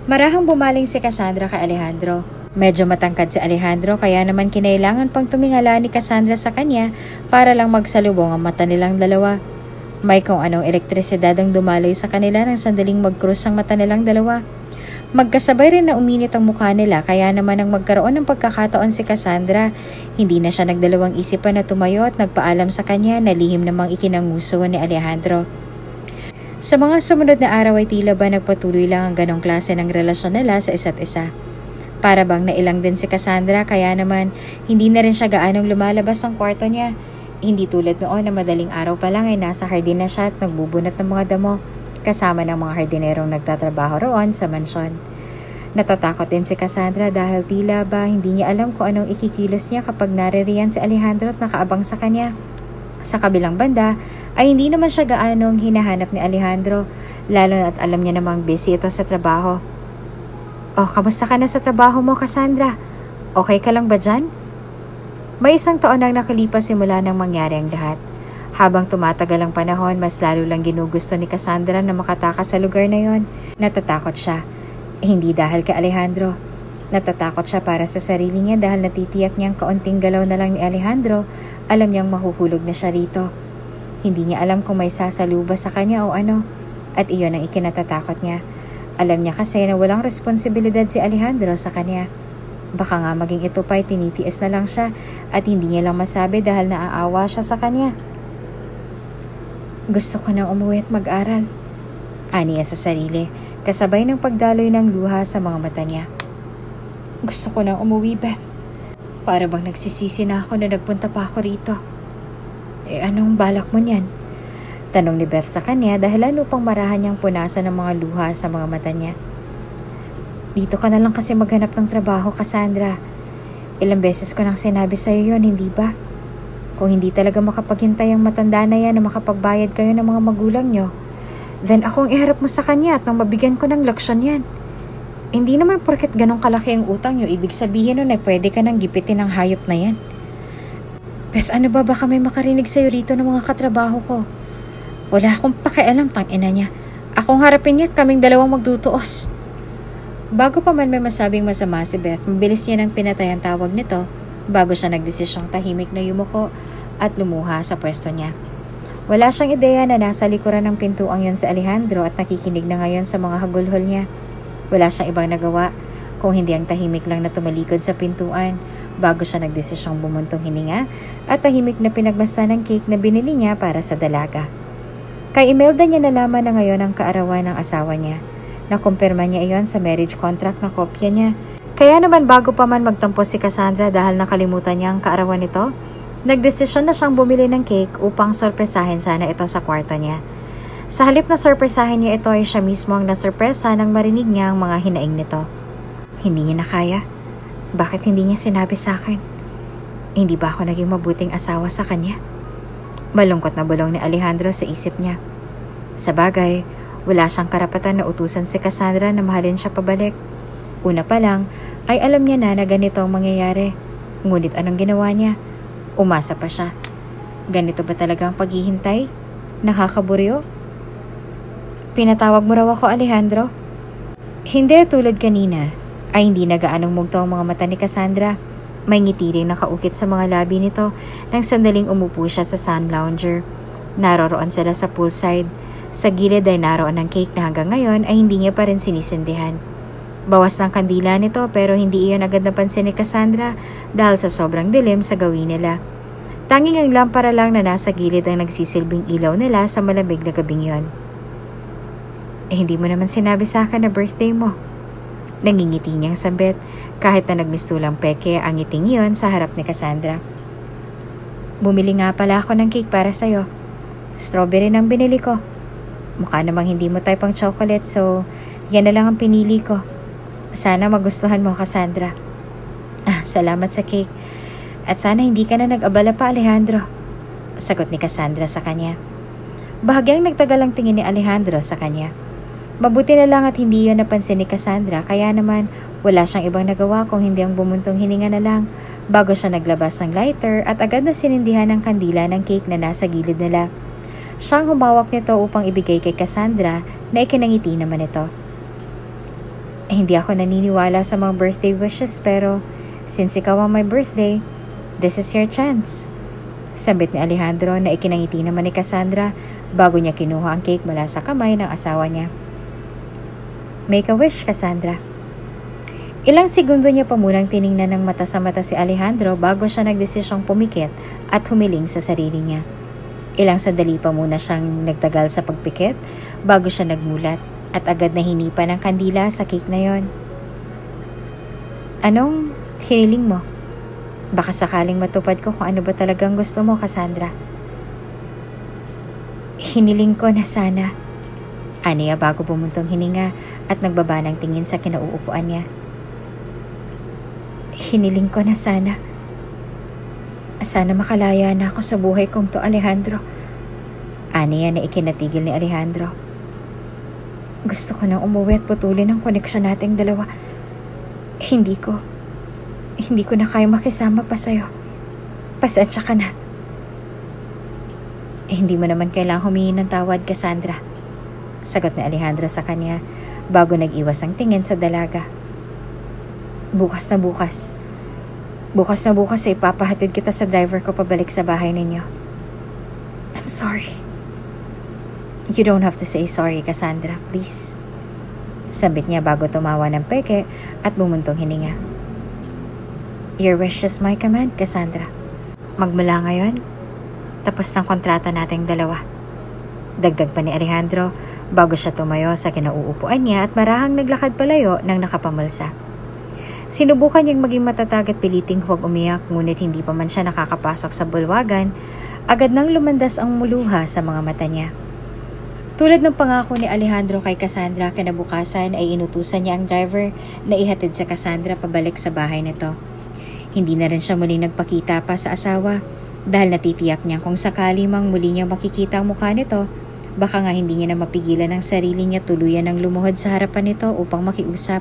Marahang bumaling si Cassandra kay Alejandro. Medyo matangkad si Alejandro kaya naman kinailangan pang tumingala ni Cassandra sa kanya para lang magsalubong ang mata nilang dalawa. May kung anong elektrisidad ang dumaloy sa kanila nang sandaling mag-cross ang mata nilang dalawa. Magkasabay rin na uminit ang mukha nila kaya naman nang magkaroon ng pagkakataon si Cassandra, hindi na siya nagdalawang isipan na tumayo at nagpaalam sa kanya na lihim namang ikinanguso ni Alejandro. Sa mga sumunod na araw ay tila ba nagpatuloy lang ang ganong klase ng relasyon nila sa isa't isa. Para bang nailang din si Cassandra kaya naman hindi na rin siya gaanong lumalabas ang kwarto niya. Hindi tulad noon na madaling araw pa lang ay nasa hardin na siya at nagbubunot ng mga damo. Kasama ng mga hardinerong nagtatrabaho roon sa mansyon. Natatakot din si Cassandra dahil tila ba hindi niya alam kung anong ikikilos niya kapag naririyan si Alejandro at nakaabang sa kanya. Sa kabilang banda ay hindi naman siya gaanong hinahanap ni Alejandro, lalo na at alam niya namang busy ito sa trabaho. Oh, kamusta ka na sa trabaho mo, Cassandra? Okay ka lang ba dyan? May isang taon nang nakalipas simula nang mangyari ang lahat. Habang tumatagal ang panahon, mas lalo lang ginugusto ni Cassandra na makatakas sa lugar na yon. Natatakot siya. Hindi dahil kay Alejandro. Natatakot siya para sa sarili niya dahil natitiyak niyang kaunting galaw na lang ni Alejandro, alam niyang mahuhulog na siya rito. Hindi niya alam kung may sasaluba sa kanya o ano. At iyon ang ikinatatakot niya. Alam niya kasi na walang responsibilidad si Alejandro sa kanya. Baka nga maging ito pa'y tinitiis na lang siya at hindi niya lang masabi dahil naaawa siya sa kanya. Gusto ko nang umuwi at mag-aral. Aniya sa sarili, kasabay ng pagdaloy ng luha sa mga mata niya. Gusto ko nang umuwi, Beth. Para bang nagsisisi na ako na nagpunta pa ako rito. Anong balak mo niyan? Tanong ni Beth sa kanya dahilan upang marahan niyang punasan ng mga luha sa mga mata niya. Dito ka na lang kasi maghanap ng trabaho, Cassandra. Ilang beses ko nang sinabi sa'yo yun, hindi ba? Kung hindi talaga makapaghintay ang matanda na yan na makapagbayad kayo ng mga magulang nyo, then akong iharap mo sa kanya at nang mabigyan ko ng leksyon yan. Hindi naman porket ganong kalaki ang utang nyo, ibig sabihin nun ay pwede ka nang gipitin ng hayop na yan. Beth, ano ba baka may makarinig sa'yo rito ng mga katrabaho ko? Wala akong pakialam, tangina niya. Akong harapin niya at kaming dalawang magdutuos. Bago pa man may masabing masama si Beth, mabilis niya nang pinatay ang tawag nito bago siya nagdesisyong tahimik na yumuko at lumuha sa pwesto niya. Wala siyang ideya na nasa likuran ng pintuang yon si Alejandro at nakikinig na ngayon sa mga hagulhol niya. Wala siyang ibang nagawa kung hindi ang tahimik lang na tumalikod sa pintuan bago siya nagdesisyong bumuntong hininga at tahimik na pinagmasdan ng cake na binili niya para sa dalaga. Kay Imelda niya nalaman na ngayon ang kaarawan ng asawa niya. Nakumpirma niya iyon sa marriage contract na kopya niya. Kaya naman bago pa man magtampo si Cassandra dahil nakalimutan niya ang kaarawan nito, nagdesisyon na siyang bumili ng cake upang sorpresahin sana ito sa kwarto niya. Sa halip na sorpresahin niya ito ay siya mismo ang nasorpresa nang marinig niya ang mga hinaing nito. Hindi niya na kaya. Bakit hindi niya sinabi sa akin? Hindi ba ako naging mabuting asawa sa kanya? Malungkot na bulong ni Alejandro sa isip niya. Sa bagay, wala siyang karapatan na utusan si Cassandra na mahalin siya pabalik. Una pa lang, ay alam niya na ganito ang mangyayari. Ngunit anong ginawa niya? Umasa pa siya. Ganito ba talaga ang paghihintay? Nakakaburyo? Pinatawag mo raw ako, Alejandro? Hindi, tulad kanina. Ay hindi nagaanong mugto ang mga mata ni Cassandra. May ngiti ring nakaukit sa mga labi nito nang sandaling umupo siya sa sun lounger. Naroroon sila sa poolside. Sa gilid ay naroon ang cake na hanggang ngayon ay hindi niya pa rin sinisindihan. Bawas ng kandila nito pero hindi iyon agad napansin ni Cassandra dahil sa sobrang dilim sa gawin nila. Tanging ang lampara lang na nasa gilid ang nagsisilbing ilaw nila sa malamig na gabing yon. Hindi mo naman sinabi sa akin na birthday mo. Nangingiti niyang sambit kahit na nagmistulang peke ang ngiting iyon sa harap ni Cassandra. Bumili nga pala ako ng cake para sa'yo. Strawberry nang binili ko. Mukha namang hindi mo type ang chocolate so yan na lang ang pinili ko. Sana magustuhan mo, Cassandra. Salamat sa cake. At sana hindi ka na nag-abala pa, Alejandro. Sagot ni Cassandra sa kanya. Bahagyang nagtagal ang tingin ni Alejandro sa kanya. Mabuti na lang at hindi yun napansin ni Cassandra kaya naman wala siyang ibang nagawa kung hindi ang bumuntong hininga na lang bago siya naglabas ng lighter at agad na sinindihan ng kandila ng cake na nasa gilid nila. Siyang humawak nito upang ibigay kay Cassandra na ikinangiti naman ito. Hindi ako naniniwala sa mga birthday wishes pero since ikaw ang my birthday, this is your chance. Sabit ni Alejandro na ikinangiti naman ni Cassandra bago niya kinuha ang cake mula sa kamay ng asawa niya. Make a wish, Cassandra. Ilang segundo niya pa munang tiningnan ng mata sa mata si Alejandro bago siya nagdesisyong pumikit at humiling sa sarili niya. Ilang sandali pa muna siyang nagtagal sa pagpikit bago siya nagmulat at agad na hinipan ng kandila sa cake na yon. Anong hiniling mo? Baka sakaling matupad ko kung ano ba talagang gusto mo, Cassandra. Hiniling ko na sana. Aniya bago bumuntong hininga at nagbaba ng tingin sa kinauupuan niya. Hiniling ko na sana. Sana makalaya na ako sa buhay kong to, Alejandro. Aniya na ikinatigil ni Alejandro. Gusto ko nang umuwi at putulin ang koneksyon nating dalawa. Hindi ko na kaya makisama pa sa'yo. Pasensya ka na. Hindi mo naman kailangang humingi ng tawad, Cassandra. Sagot ni Alejandro sa kanya bago nag-iwas ang tingin sa dalaga. Bukas na bukas ay ipapahatid kita sa driver ko pabalik sa bahay ninyo. I'm sorry. You don't have to say sorry, Cassandra, please. Sabit niya bago tumawa ng peke at bumuntong hininga. Your wish is my command, Cassandra. Magmula ngayon, tapos ng kontrata nating dalawa. Dagdag pa ni Alejandro bago siya tumayo sa kinauupuan niya at marahang naglakad palayo nang nakapamulsa. Sinubukan niyang maging matatag at piliting huwag umiyak ngunit hindi pa man siya nakakapasok sa bulwagan, agad nang lumandas ang muluha sa mga mata niya. Tulad ng pangako ni Alejandro kay Cassandra, kinabukasan ay inutusan niya ang driver na ihatid sa Cassandra pabalik sa bahay nito. Hindi na rin siya muling nagpakita pa sa asawa dahil natitiyak niya kung sakali mang muli niya makikita ang mukha nito, baka nga hindi niya na mapigilan ang sarili niya tuluyan ng lumuhod sa harapan nito upang makiusap.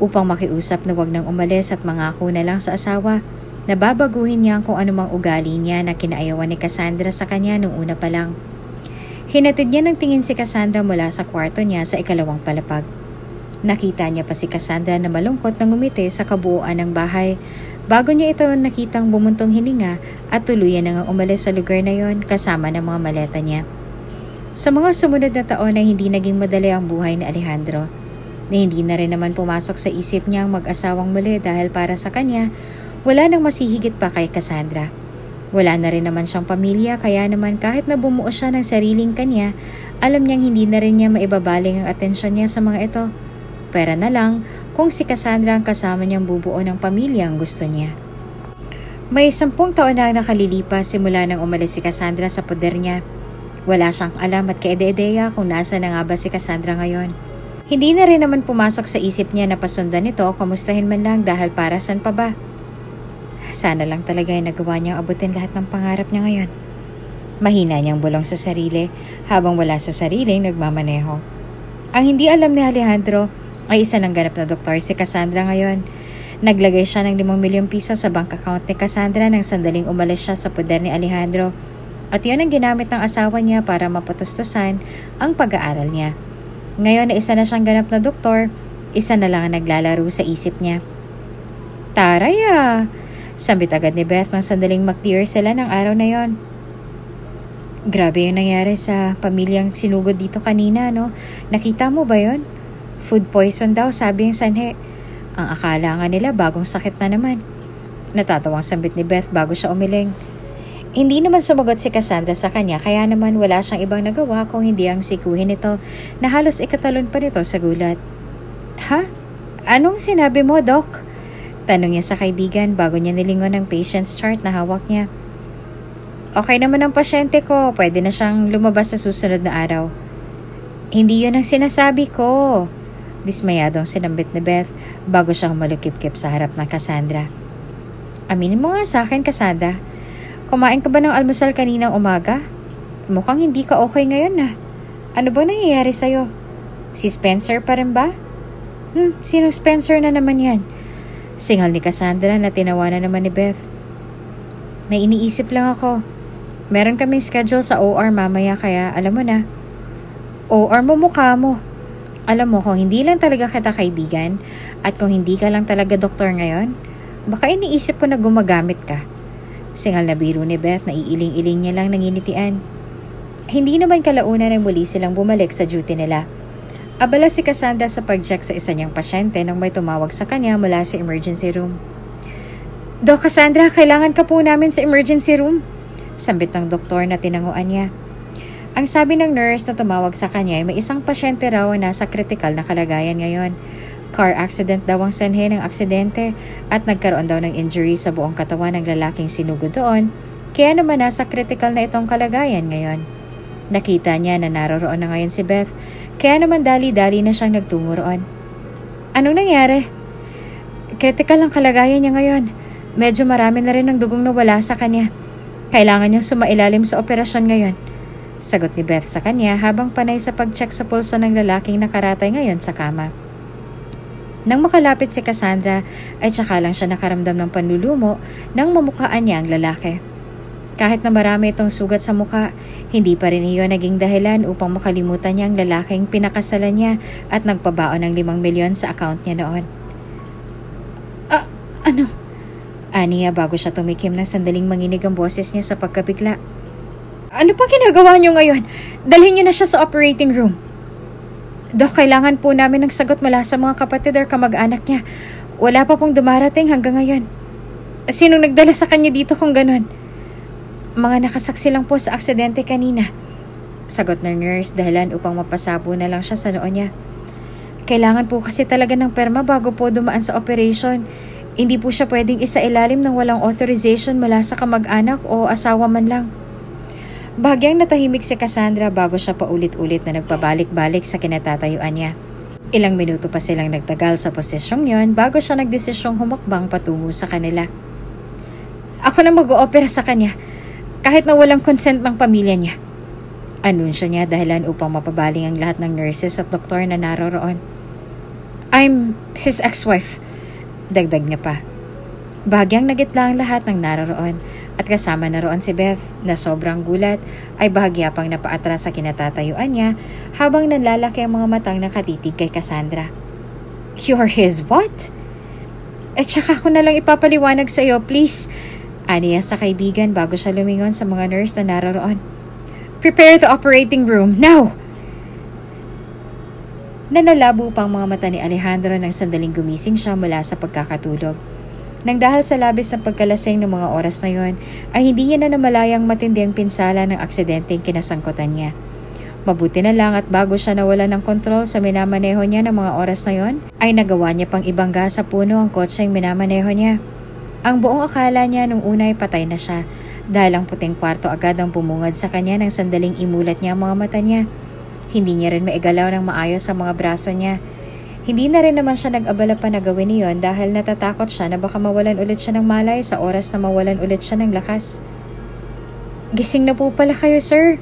Upang makiusap na wag nang umalis at mangako na lang sa asawa na babaguhin niya kung anumang ugali niya na kinaayawan ni Cassandra sa kanya nung una pa lang. Hinatid niya ng tingin si Cassandra mula sa kwarto niya sa ikalawang palapag. Nakita niya pa si Cassandra na malungkot na ngumiti sa kabuuan ng bahay bago niya ito nakitang bumuntong hininga at tuluyan na nga umalis sa lugar na yon kasama ng mga maleta niya. Sa mga sumunod na taon ay hindi naging madali ang buhay ni Alejandro, na hindi na rin naman pumasok sa isip niya ang mag-asawang muli dahil para sa kanya, wala nang masihigit pa kay Cassandra. Wala na rin naman siyang pamilya kaya naman kahit na bumuo siya ng sariling kanya, alam niyang hindi na rin niya maibabaling ang atensyon niya sa mga ito. Pera na lang kung si Cassandra ang kasama niyang bubuo ng pamilya ang gusto niya. May 10 taon na nakalilipas simula nang umalis si Cassandra sa poder niya. Wala siyang alam at kaide-ideya kung nasa na nga ba si Cassandra ngayon. Hindi na rin naman pumasok sa isip niya na pasundan ito o kamustahin man lang dahil para saan pa ba. Sana lang talaga ay nagawa niyang abutin lahat ng pangarap niya ngayon. Mahina niyang bulong sa sarili habang wala sa sariling nagmamaneho. Ang hindi alam ni Alejandro ay isa ng ganap na doktor si Cassandra ngayon. Naglagay siya ng 5 milyong piso sa bank account ni Cassandra nang sandaling umalis siya sa poder ni Alejandro. At yun ang ginamit ng asawa niya para mapatustusan ang pag-aaral niya. Ngayon na isa na siyang ganap na doktor, isa na lang ang naglalaro sa isip niya. Taraya! Sambit agad ni Beth nang sandaling mag-clear sila ng araw na yon. Grabe yung nangyari sa pamilyang sinugod dito kanina, no? Nakita mo ba yon? Food poison daw, sabi yung sanhe. Ang akala nga nila bagong sakit na naman. Natatawang sambit ni Beth bago siya umiling. Hindi naman sumagot si Cassandra sa kanya kaya naman wala siyang ibang nagawa kung hindi ang sikuhin ito na halos ikatalon pa nito sa gulat. Ha? Anong sinabi mo, Doc? Tanong niya sa kaibigan bago niya nilingon ang patient's chart na hawak niya. Okay naman ang pasyente ko, pwede na siyang lumabas sa susunod na araw. Hindi yun ang sinasabi ko. Dismayadong sinambit ni Beth bago siyang malukip-kip sa harap ng Cassandra. Aminin mo nga sa akin, Cassandra. Kumain ka ba ng almusal kaninang umaga? Mukhang hindi ka okay ngayon na. Ano ba nangyayari sa'yo? Si Spencer pa rin ba? Sinong Spencer na naman yan? Singal ni Cassandra na tinawanan naman ni Beth. May iniisip lang ako. Meron kaming schedule sa OR mamaya kaya alam mo na. OR mo mukha mo. Alam mo kung hindi lang talaga kita kaibigan at kung hindi ka lang talaga doktor ngayon, baka iniisip ko na gumagamit ka. Singal na biro ni Beth na iiling-iling niya lang nanginitian. Hindi naman kalaunan ay muli silang bumalik sa duty nila. Abala si Cassandra sa pag-check sa isa niyang pasyente nang may tumawag sa kanya mula sa emergency room. Doc Cassandra, kailangan ka po namin sa emergency room. Sambit ng doktor na tinanguan niya. Ang sabi ng nurse na tumawag sa kanya ay may isang pasyente raw na nasa critical na kalagayan ngayon. Car accident daw ang sanhe ng aksidente at nagkaroon daw ng injury sa buong katawan ng lalaking sinugod doon, kaya naman nasa critical na itong kalagayan ngayon. Nakita niya na naroroon na ngayon si Beth, kaya naman dali-dali na siyang nagtungo roon. Anong nangyari? Critical ang kalagayan niya ngayon. Medyo marami na rin ang dugong nawala sa kanya. Kailangan niyang sumailalim sa operasyon ngayon. Sagot ni Beth sa kanya habang panay sa pag-check sa pulso ng lalaking nakaratay ngayon sa kama. Nang makalapit si Cassandra ay tsaka lang siya nakaramdam ng panlulumo nang mamukhaan niya ang lalaki. Kahit na marami itong sugat sa muka, hindi pa rin iyon naging dahilan upang makalimutan niya ang lalaking pinakasalan niya at nagpabaon ng 5 milyon sa account niya noon. Ano? Aniya bago siya tumikim ng sandaling manginig ang boses niya sa pagkabigla. Ano pa ginagawa niyo ngayon? Dalhin niyo na siya sa operating room. Dok, kailangan po namin ng sagot mula sa mga kapatid or kamag-anak niya. Wala pa pong dumarating hanggang ngayon. Sinong nagdala sa kanya dito kung ganon? Mga nakasaksi lang po sa aksidente kanina. Sagot ng nurse dahilan upang mapasabo na lang siya sa noo niya. Kailangan po kasi talaga ng perma bago po dumaan sa operation. Hindi po siya pwedeng isailalim ng walang authorization mula sa kamag-anak o asawa man lang. Bahagyang natahimik si Cassandra bago siya paulit-ulit na nagpabalik-balik sa kinatatayuan niya. Ilang minuto pa silang nagtagal sa posisyong yon bago siya nagdesisyong humakbang patungo sa kanila. Ako na mag-oopera sa kanya, kahit na walang consent ng pamilya niya. Anunsyo niya dahilan upang mapabaling ang lahat ng nurses at doktor na naroroon. I'm his ex-wife, dagdag niya pa. Bahagyang nagitla ang lahat ng naroroon at kasama na roon si Beth na sobrang gulat ay bahagya pang napaatras sa kinatatayuan niya habang nanlalaki ang mga matang nakatitig kay Cassandra. You're his what? At saka ko na lang ipapaliwanag sa iyo, please. Aniya sa kaibigan bago siya lumingon sa mga nurse na naroroon. Prepare the operating room, now! Nanalabo pang mga mata ni Alejandro nang sandaling gumising siya mula sa pagkakatulog. Nang dahil sa labis ng pagkalasing ng mga oras na yon, ay hindi niya na namalayang matindi ang pinsala ng aksidenteng kinasangkutan niya. Mabuti na lang at bago siya nawala ng kontrol sa minamaneho niya ng mga oras na yon, ay nagawa niya pang ibangga sa puno ang kotseng minamaneho niya. Ang buong akala niya nung una ay patay na siya dahil ang puting kwarto agad ang bumungad sa kanya nang sandaling imulat niya ang mga mata niya. Hindi niya rin maigalaw ng maayos ang mga braso niya. Hindi na rin naman siya nag-abala pa na gawin niyon dahil natatakot siya na baka mawalan ulit siya ng malay sa oras na mawalan ulit siya ng lakas. Gising na po pala kayo, sir.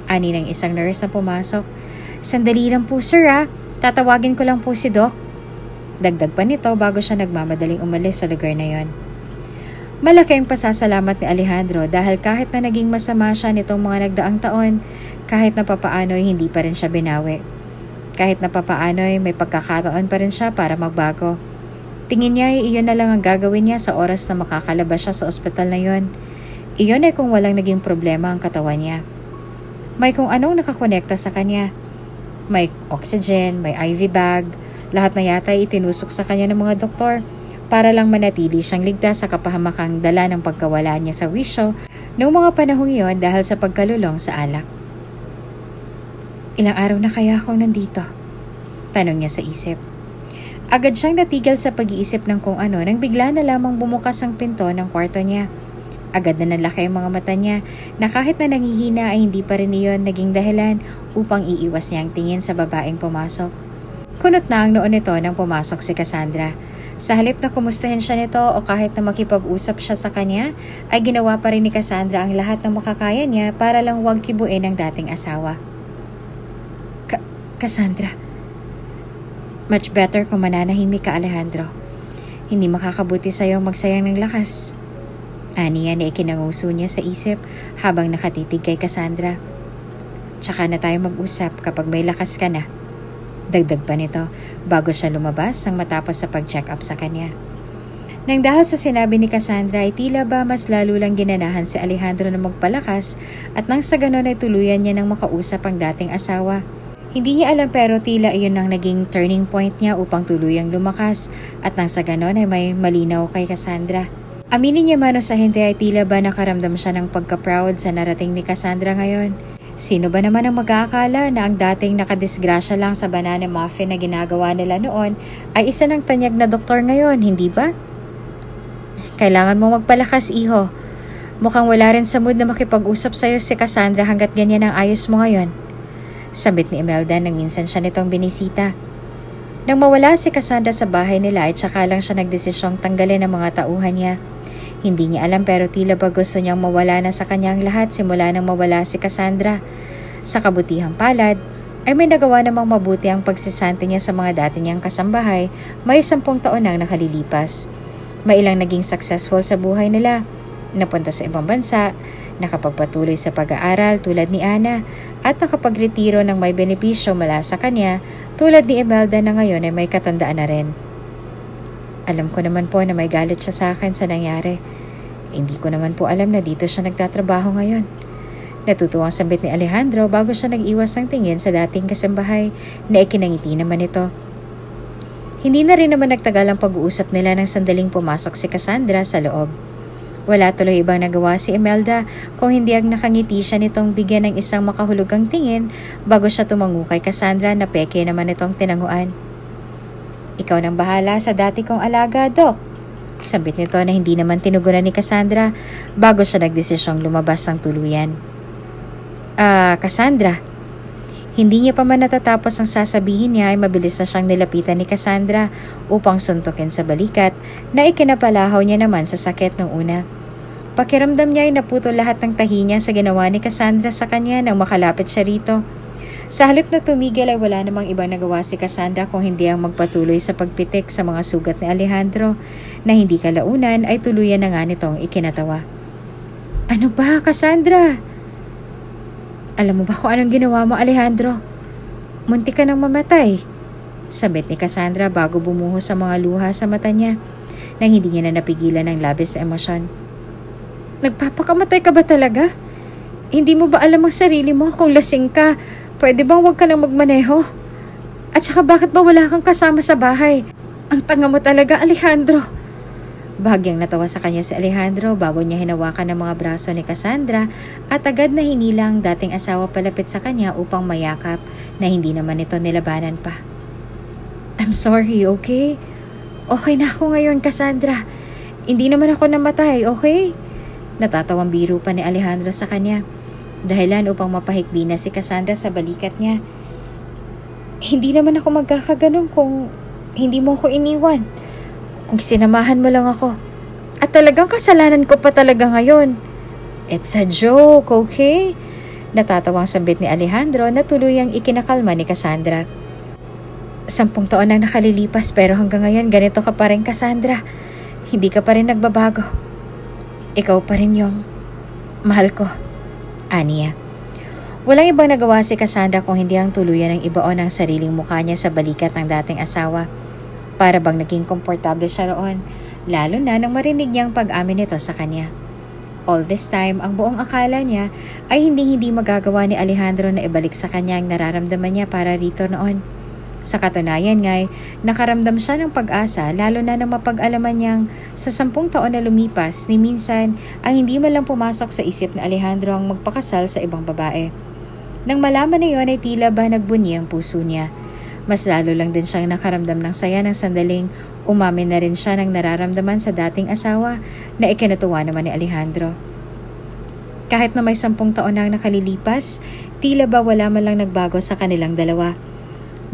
Ani ng isang nurse na pumasok. Sandali lang po, sir, ah. Tatawagin ko lang po si Doc. Dagdag pa nito bago siya nagmamadaling umalis sa lugar na yon. Malaki ang pasasalamat ni Alejandro dahil kahit na naging masama siya nitong mga nagdaang taon, kahit na papaano'y hindi pa rin siya binawi. Kahit na papaano'y may pagkakataon pa rin siya para magbago. Tingin niya ay iyon na lang ang gagawin niya sa oras na makakalabas siya sa ospital na yon. Iyon ay kung walang naging problema ang katawan niya. May kung anong nakakonekta sa kanya. May oxygen, may IV bag, lahat na yata ay itinusok sa kanya ng mga doktor para lang manatili siyang ligtas sa kapahamakang dala ng pagkawala niya sa wisyo noong mga panahong iyon dahil sa pagkalulong sa alak. Ilang araw na kaya ako nandito? Tanong niya sa isip. Agad siyang natigil sa pag-iisip ng kung ano nang bigla na lamang bumukas ang pinto ng kwarto niya. Agad na nalaki ang mga mata niya na kahit na nangihina ay hindi pa rin iyon naging dahilan upang iiwas niya ang tingin sa babaeng pumasok. Kunot na ang noon nito nang pumasok si Cassandra. Sa halip na kumustahin siya nito o kahit na makipag-usap siya sa kanya, ay ginawa pa rin ni Cassandra ang lahat ng makakaya niya para lang huwag kibuin ang dating asawa. Cassandra, much better kung mananahimik ka, Alejandro. Hindi makakabuti sa'yo magsayang ng lakas. Aniya na ikinanguso niya sa isip habang nakatitig kay Cassandra. Tsaka na tayo mag-usap kapag may lakas ka na. Dagdag pa nito bago siya lumabas nang matapos sa pag-check up sa kanya. Nang dahil sa sinabi ni Cassandra ay tila ba mas lalo lang ginanahan si Alejandro na magpalakas at nang sa ganon ay tuluyan niya nang makausap ang dating asawa. Hindi niya alam pero tila iyon ang naging turning point niya upang tuluyang lumakas at nang sa ganon ay may malinaw kay Cassandra. Aminin niya man o sa hindi ay tila ba nakaramdam siya ng pagka-proud sa narating ni Cassandra ngayon. Sino ba naman ang mag-aakala na ang dating nakadisgrasya lang sa banana muffin na ginagawa nila noon ay isa ng tanyag na doktor ngayon, hindi ba? Kailangan mo magpalakas, iho. Mukhang wala rin sa mood na makipag-usap sa'yo si Cassandra hanggat ganyan ang ayos mo ngayon. Sambit ni Imelda nang minsan siya nitong binisita. Nang mawala si Cassandra sa bahay nila ay tsaka lang siya nagdesisyong tanggalin ang mga tauhan niya. Hindi niya alam pero tila ba gusto niyang mawala na sa kanyang lahat simula nang mawala si Cassandra. Sa kabutihang palad, ay may nagawa namang mabuti ang pagsisante niya sa mga dati niyang kasambahay may 10 taon nang nakalilipas. May ilang naging successful sa buhay nila. Napunta sa ibang bansa, nakapagpatuloy sa pag-aaral tulad ni Ana at nakapagretiro ng may benepisyo mula sa kanya tulad ni Imelda na ngayon ay may katandaan na rin. Alam ko naman po na may galit siya sa akin sa nangyari. Hindi ko naman po alam na dito siya nagtatrabaho ngayon. Natutuwang sambit ni Alejandro bago siya nag-iwas ng tingin sa dating kasambahay na ikinangiti naman ito. Hindi na rin naman nagtagal ang pag-uusap nila nang sandaling pumasok si Cassandra sa loob. Wala tuloy ibang nagawa si Imelda kung hindi ang nakangiti siya nitong bigyan ng isang makahulugang tingin bago siya tumango kay Cassandra na peke naman itong tinanguan. Ikaw nang bahala sa dati kong alaga, Doc. Sambit nito na hindi naman tinugunan ni Cassandra bago siya nagdesisyong lumabas ng tuluyan. Cassandra. Hindi niya pa man natatapos ang sasabihin niya ay mabilis na siyang nilapitan ni Cassandra upang suntukin sa balikat na ikinapalahaw niya naman sa sakit nung una. Pakiramdam niya ay naputo lahat ng tahi niya sa ginawa ni Cassandra sa kanya nang makalapit siya rito. Sa halip na tumigil ay wala namang ibang nagawa si Cassandra kung hindi ang magpatuloy sa pagpitik sa mga sugat ni Alejandro na hindi kalaunan ay tuluyan na nga nitong ikinatawa. Ano ba, Cassandra? Alam mo ba kung anong ginawa mo, Alejandro? Muntik ka nang mamatay. Sabit ni Cassandra bago bumuhos sa mga luha sa mata niya nang hindi niya na napigilan ng labis na emosyon. Nagpapakamatay ka ba talaga? Hindi mo ba alam ang sarili mo kung lasing ka? Pwede bang huwag ka nang magmaneho? At saka bakit ba wala kang kasama sa bahay? Ang tanga mo talaga, Alejandro. Bahagyang natawa sa kanya si Alejandro bago niya hinawakan ang mga braso ni Cassandra at agad na hinilang dating asawa palapit sa kanya upang mayakap na hindi naman ito nilabanan pa. I'm sorry, okay? Okay na ako ngayon, Cassandra. Hindi naman ako namatay, okay? Natatawang biro pa ni Alejandro sa kanya. Dahilan upang mapahikbi na si Cassandra sa balikat niya. Hindi naman ako magkakaganon kung hindi mo ako iniwan. Kung sinamahan mo lang ako. At talagang kasalanan ko pa talaga ngayon. It's a joke, okay? Natatawang sambit ni Alejandro na tuluyang ikinakalma ni Cassandra. 10 taon nang nakalilipas pero hanggang ngayon ganito ka pa rin, Cassandra. Hindi ka pa rin nagbabago. Ikaw pa rin yung mahal ko. Aniya. Walang ibang nagawa si Cassandra kung hindi ang tuluyan ng ibaon ang sariling mukha niya sa balikat ng dating asawa. Para bang naging komportable siya roon, lalo na nang marinig niyang pag-amin nito sa kanya. All this time, ang buong akala niya ay hindi magagawa ni Alejandro na ibalik sa kanya ang nararamdaman niya para rito noon. Sa katunayan nga'y nakaramdam siya ng pag-asa lalo na nang mapag-alaman niyang sa 10 taon na lumipas ni minsan ay hindi man lang pumasok sa isip ni Alejandro ang magpakasal sa ibang babae. Nang malaman na yun ay tila ba nagbunyi ang puso niya. Mas lalo lang din siyang nakaramdam ng saya ng sandaling umamin na rin siya ng nararamdaman sa dating asawa na ikinatuwa naman ni Alejandro. Kahit na may 10 taon na nakalilipas, tila ba wala man lang nagbago sa kanilang dalawa.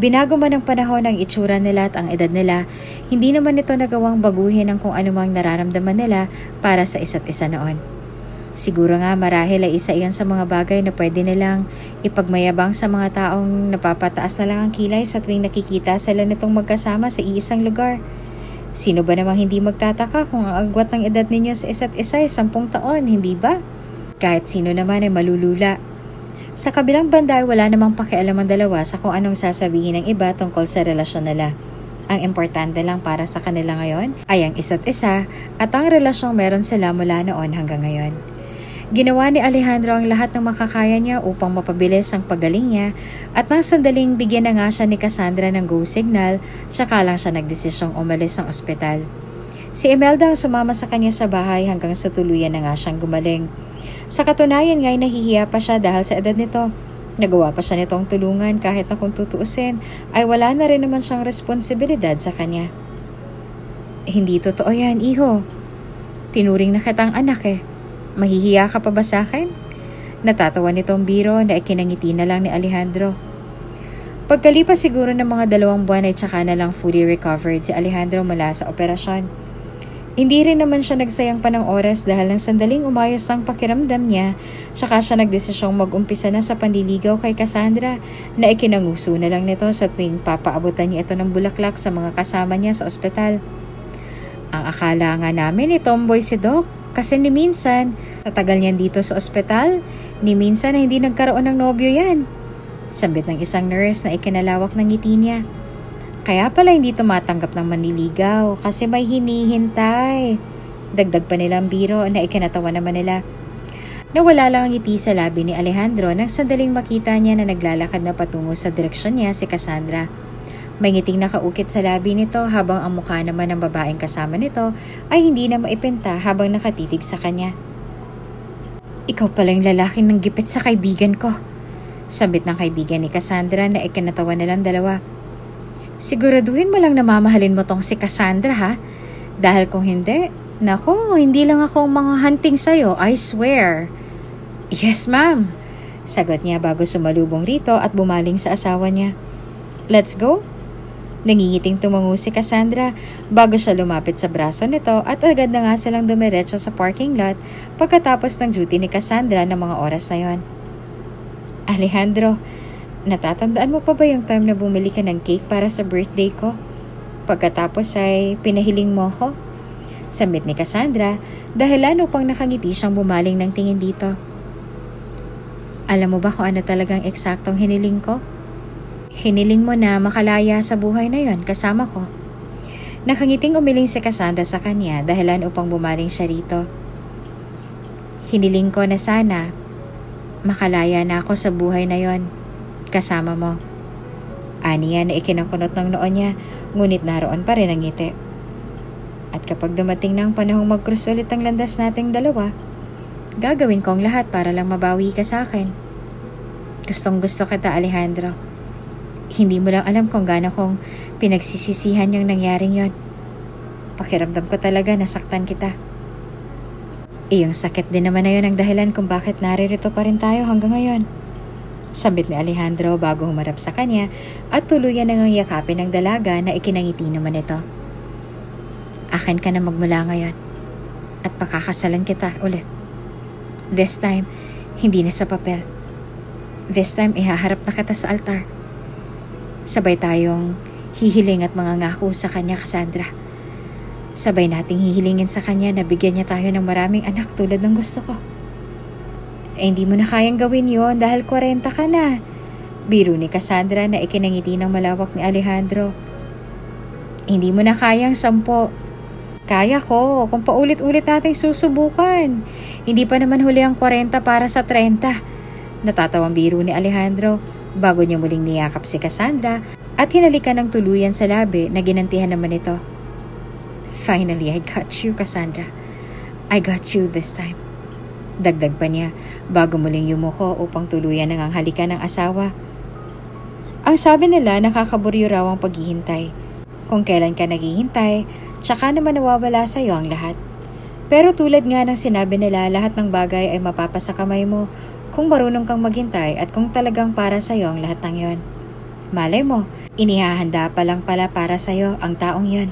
Binago man ang panahon ang itsura nila at ang edad nila, hindi naman ito nagawang baguhin ang kung anumang nararamdaman nila para sa isa't isa noon. Siguro nga marahil ay isa iyan sa mga bagay na pwede nilang ipagmayabang sa mga taong napapataas na lang ang kilay sa tuwing nakikita sila nitong magkasama sa iisang lugar. Sino ba namang hindi magtataka kung ang agwat ng edad ninyo sa isa't isa ay 10 taon, hindi ba? Kahit sino naman ay malulula. Sa kabilang banda ay wala namang pakialam ang dalawa sa kung anong sasabihin ng iba tungkol sa relasyon nila. Ang importante lang para sa kanila ngayon ay ang isa't isa at ang relasyong meron sila mula noon hanggang ngayon. Ginawa ni Alejandro ang lahat ng makakaya niya upang mapabilis ang paggaling niya at nang sandaling bigyan na nga siya ni Cassandra ng go signal, tsaka lang siya nagdesisyong umalis ng ospital. Si Imelda ang sumama sa kanya sa bahay hanggang sa tuluyan na nga siyang gumaling. Sa katunayan nga'y nahihiya pa siya dahil sa edad nito. Nagawa pa siya nitong tulungan kahit na kung tutuusin ay wala na rin naman siyang responsibilidad sa kanya. Hindi totoo yan, iho. Tinuring na kitang anak eh. Mahihiya ka pa ba sa akin? Natatawa nitong biro na ikinangiti na lang ni Alejandro. Pagkalipas siguro ng mga 2 buwan ay tsaka na lang fully recovered si Alejandro mula sa operasyon. Hindi rin naman siya nagsayang pa ng oras dahil ng sandaling umayos ng pakiramdam niya, tsaka siya nagdesisyong mag-umpisa na sa panliligaw kay Cassandra na ikinanguso na lang nito sa tuwing papaabutan niya ito ng bulaklak sa mga kasama niya sa ospital. Ang akala nga namin tomboy si Doc. Kasi ni minsan, tatagal niyan dito sa ospital, ni minsan na hindi nagkaroon ng nobyo yan. Sambit ng isang nurse na ikinalawak ng ngiti niya. Kaya pala hindi tumatanggap ng manliligaw kasi may hinihintay. Dagdag pa nilang biro na ikinatawa naman nila. Nawala lang ang ngiti sa labi ni Alejandro nang sandaling makita niya na naglalakad na patungo sa direksyon niya si Cassandra. May ngiting nakaukit sa labi nito habang ang mukha naman ng babaeng kasama nito ay hindi na maipinta habang nakatitig sa kanya. Ikaw pala yung lalaking ng gipit sa kaibigan ko. Sambit ng kaibigan ni Cassandra na ikinatawa nilang dalawa. Siguraduhin mo lang na mamahalin mo tong si Cassandra ha? Dahil kung hindi, nako, hindi lang ako mga hunting sa'yo, I swear. Yes ma'am. Sagot niya bago sumalubong rito at bumaling sa asawa niya. Let's go? Nangingiting tumango si Cassandra bago siya lumapit sa braso nito at agad na nga silang dumiretso sa parking lot pagkatapos ng duty ni Cassandra ng mga oras na yon. Alejandro, natatandaan mo pa ba yung time na bumili ka ng cake para sa birthday ko? Pagkatapos ay pinahiling mo ko? Sambit ni Cassandra dahilan upang nakangiti siyang bumaling ng tingin dito. Alam mo ba kung ano talagang eksaktong hiniling ko? Hiniling mo na makalaya sa buhay na yon kasama ko. Nakangiting umiling si Cassandra sa kanya dahilan upang bumaling siya rito. Hiniling ko na sana makalaya na ako sa buhay na yon kasama mo. Aniya na ikinakunot ng noon niya, ngunit naroon pa rin ang ngiti. At kapag dumating na ang panahong mag-cross ulit ang landas nating dalawa, gagawin ko ang lahat para lang mabawi ka sa akin. Gustong gusto kita, Alejandro. Hindi mo lang alam kung gaano kong pinagsisisihan yung nangyaring yon. Pakiramdam ko talaga nasaktan kita. Iyong sakit din naman na yun ang dahilan kung bakit naririto pa rin tayo hanggang ngayon. Sambit ni Alejandro bago humarap sa kanya at tuluyan nang yakapin ng dalaga na ikinangiti naman ito. Akin ka na magmula ngayon at pakakasalan kita ulit. This time, hindi na sa papel. This time, ihaharap na kita sa altar. Sabay tayong hihiling at mangangako sa kanya, Cassandra. Sabay nating hihilingin sa kanya na bigyan niya tayo ng maraming anak tulad ng gusto ko. Hindi mo na kayang gawin yon dahil 40 ka na. Biro ni Cassandra na ikinangiti ng malawak ni Alejandro. Hindi mo na kayang 10. Kaya ko kung paulit-ulit nating susubukan. Hindi pa naman huli ang 40 para sa 30. Natatawang biro ni Alejandro bago niya muling niyakap si Cassandra at hinalikan ng tuluyan sa labi na ginantihan naman ito. Finally, I got you, Cassandra. I got you this time. Dagdag pa niya bago muling yumuko upang tuluyan ng halikan ng asawa. Ang sabi nila nakakaburyo raw ang paghihintay. Kung kailan ka naghihintay, tsaka naman nawawala sa iyo ang lahat. Pero tulad nga ng sinabi nila, lahat ng bagay ay mapapasa kamay mo kung marunong kang maghintay at kung talagang para sa iyo ang lahat ng yon. Malay mo, inihahanda pa lang pala para sa iyo ang taong yon.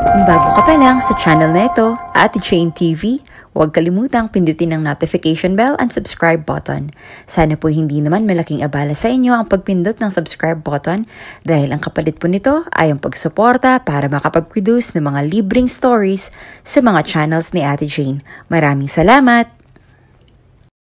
Kung bago ka pa lang sa channel na ito, Ate Jane TV, huwag kalimutang pindutin ang notification bell and subscribe button. Sana po hindi naman malaking abala sa inyo ang pagpindot ng subscribe button dahil ang kapalit po nito ay ang pagsuporta para makapag-produce ng mga libreng stories sa mga channels ni Ate Jane. Maraming salamat!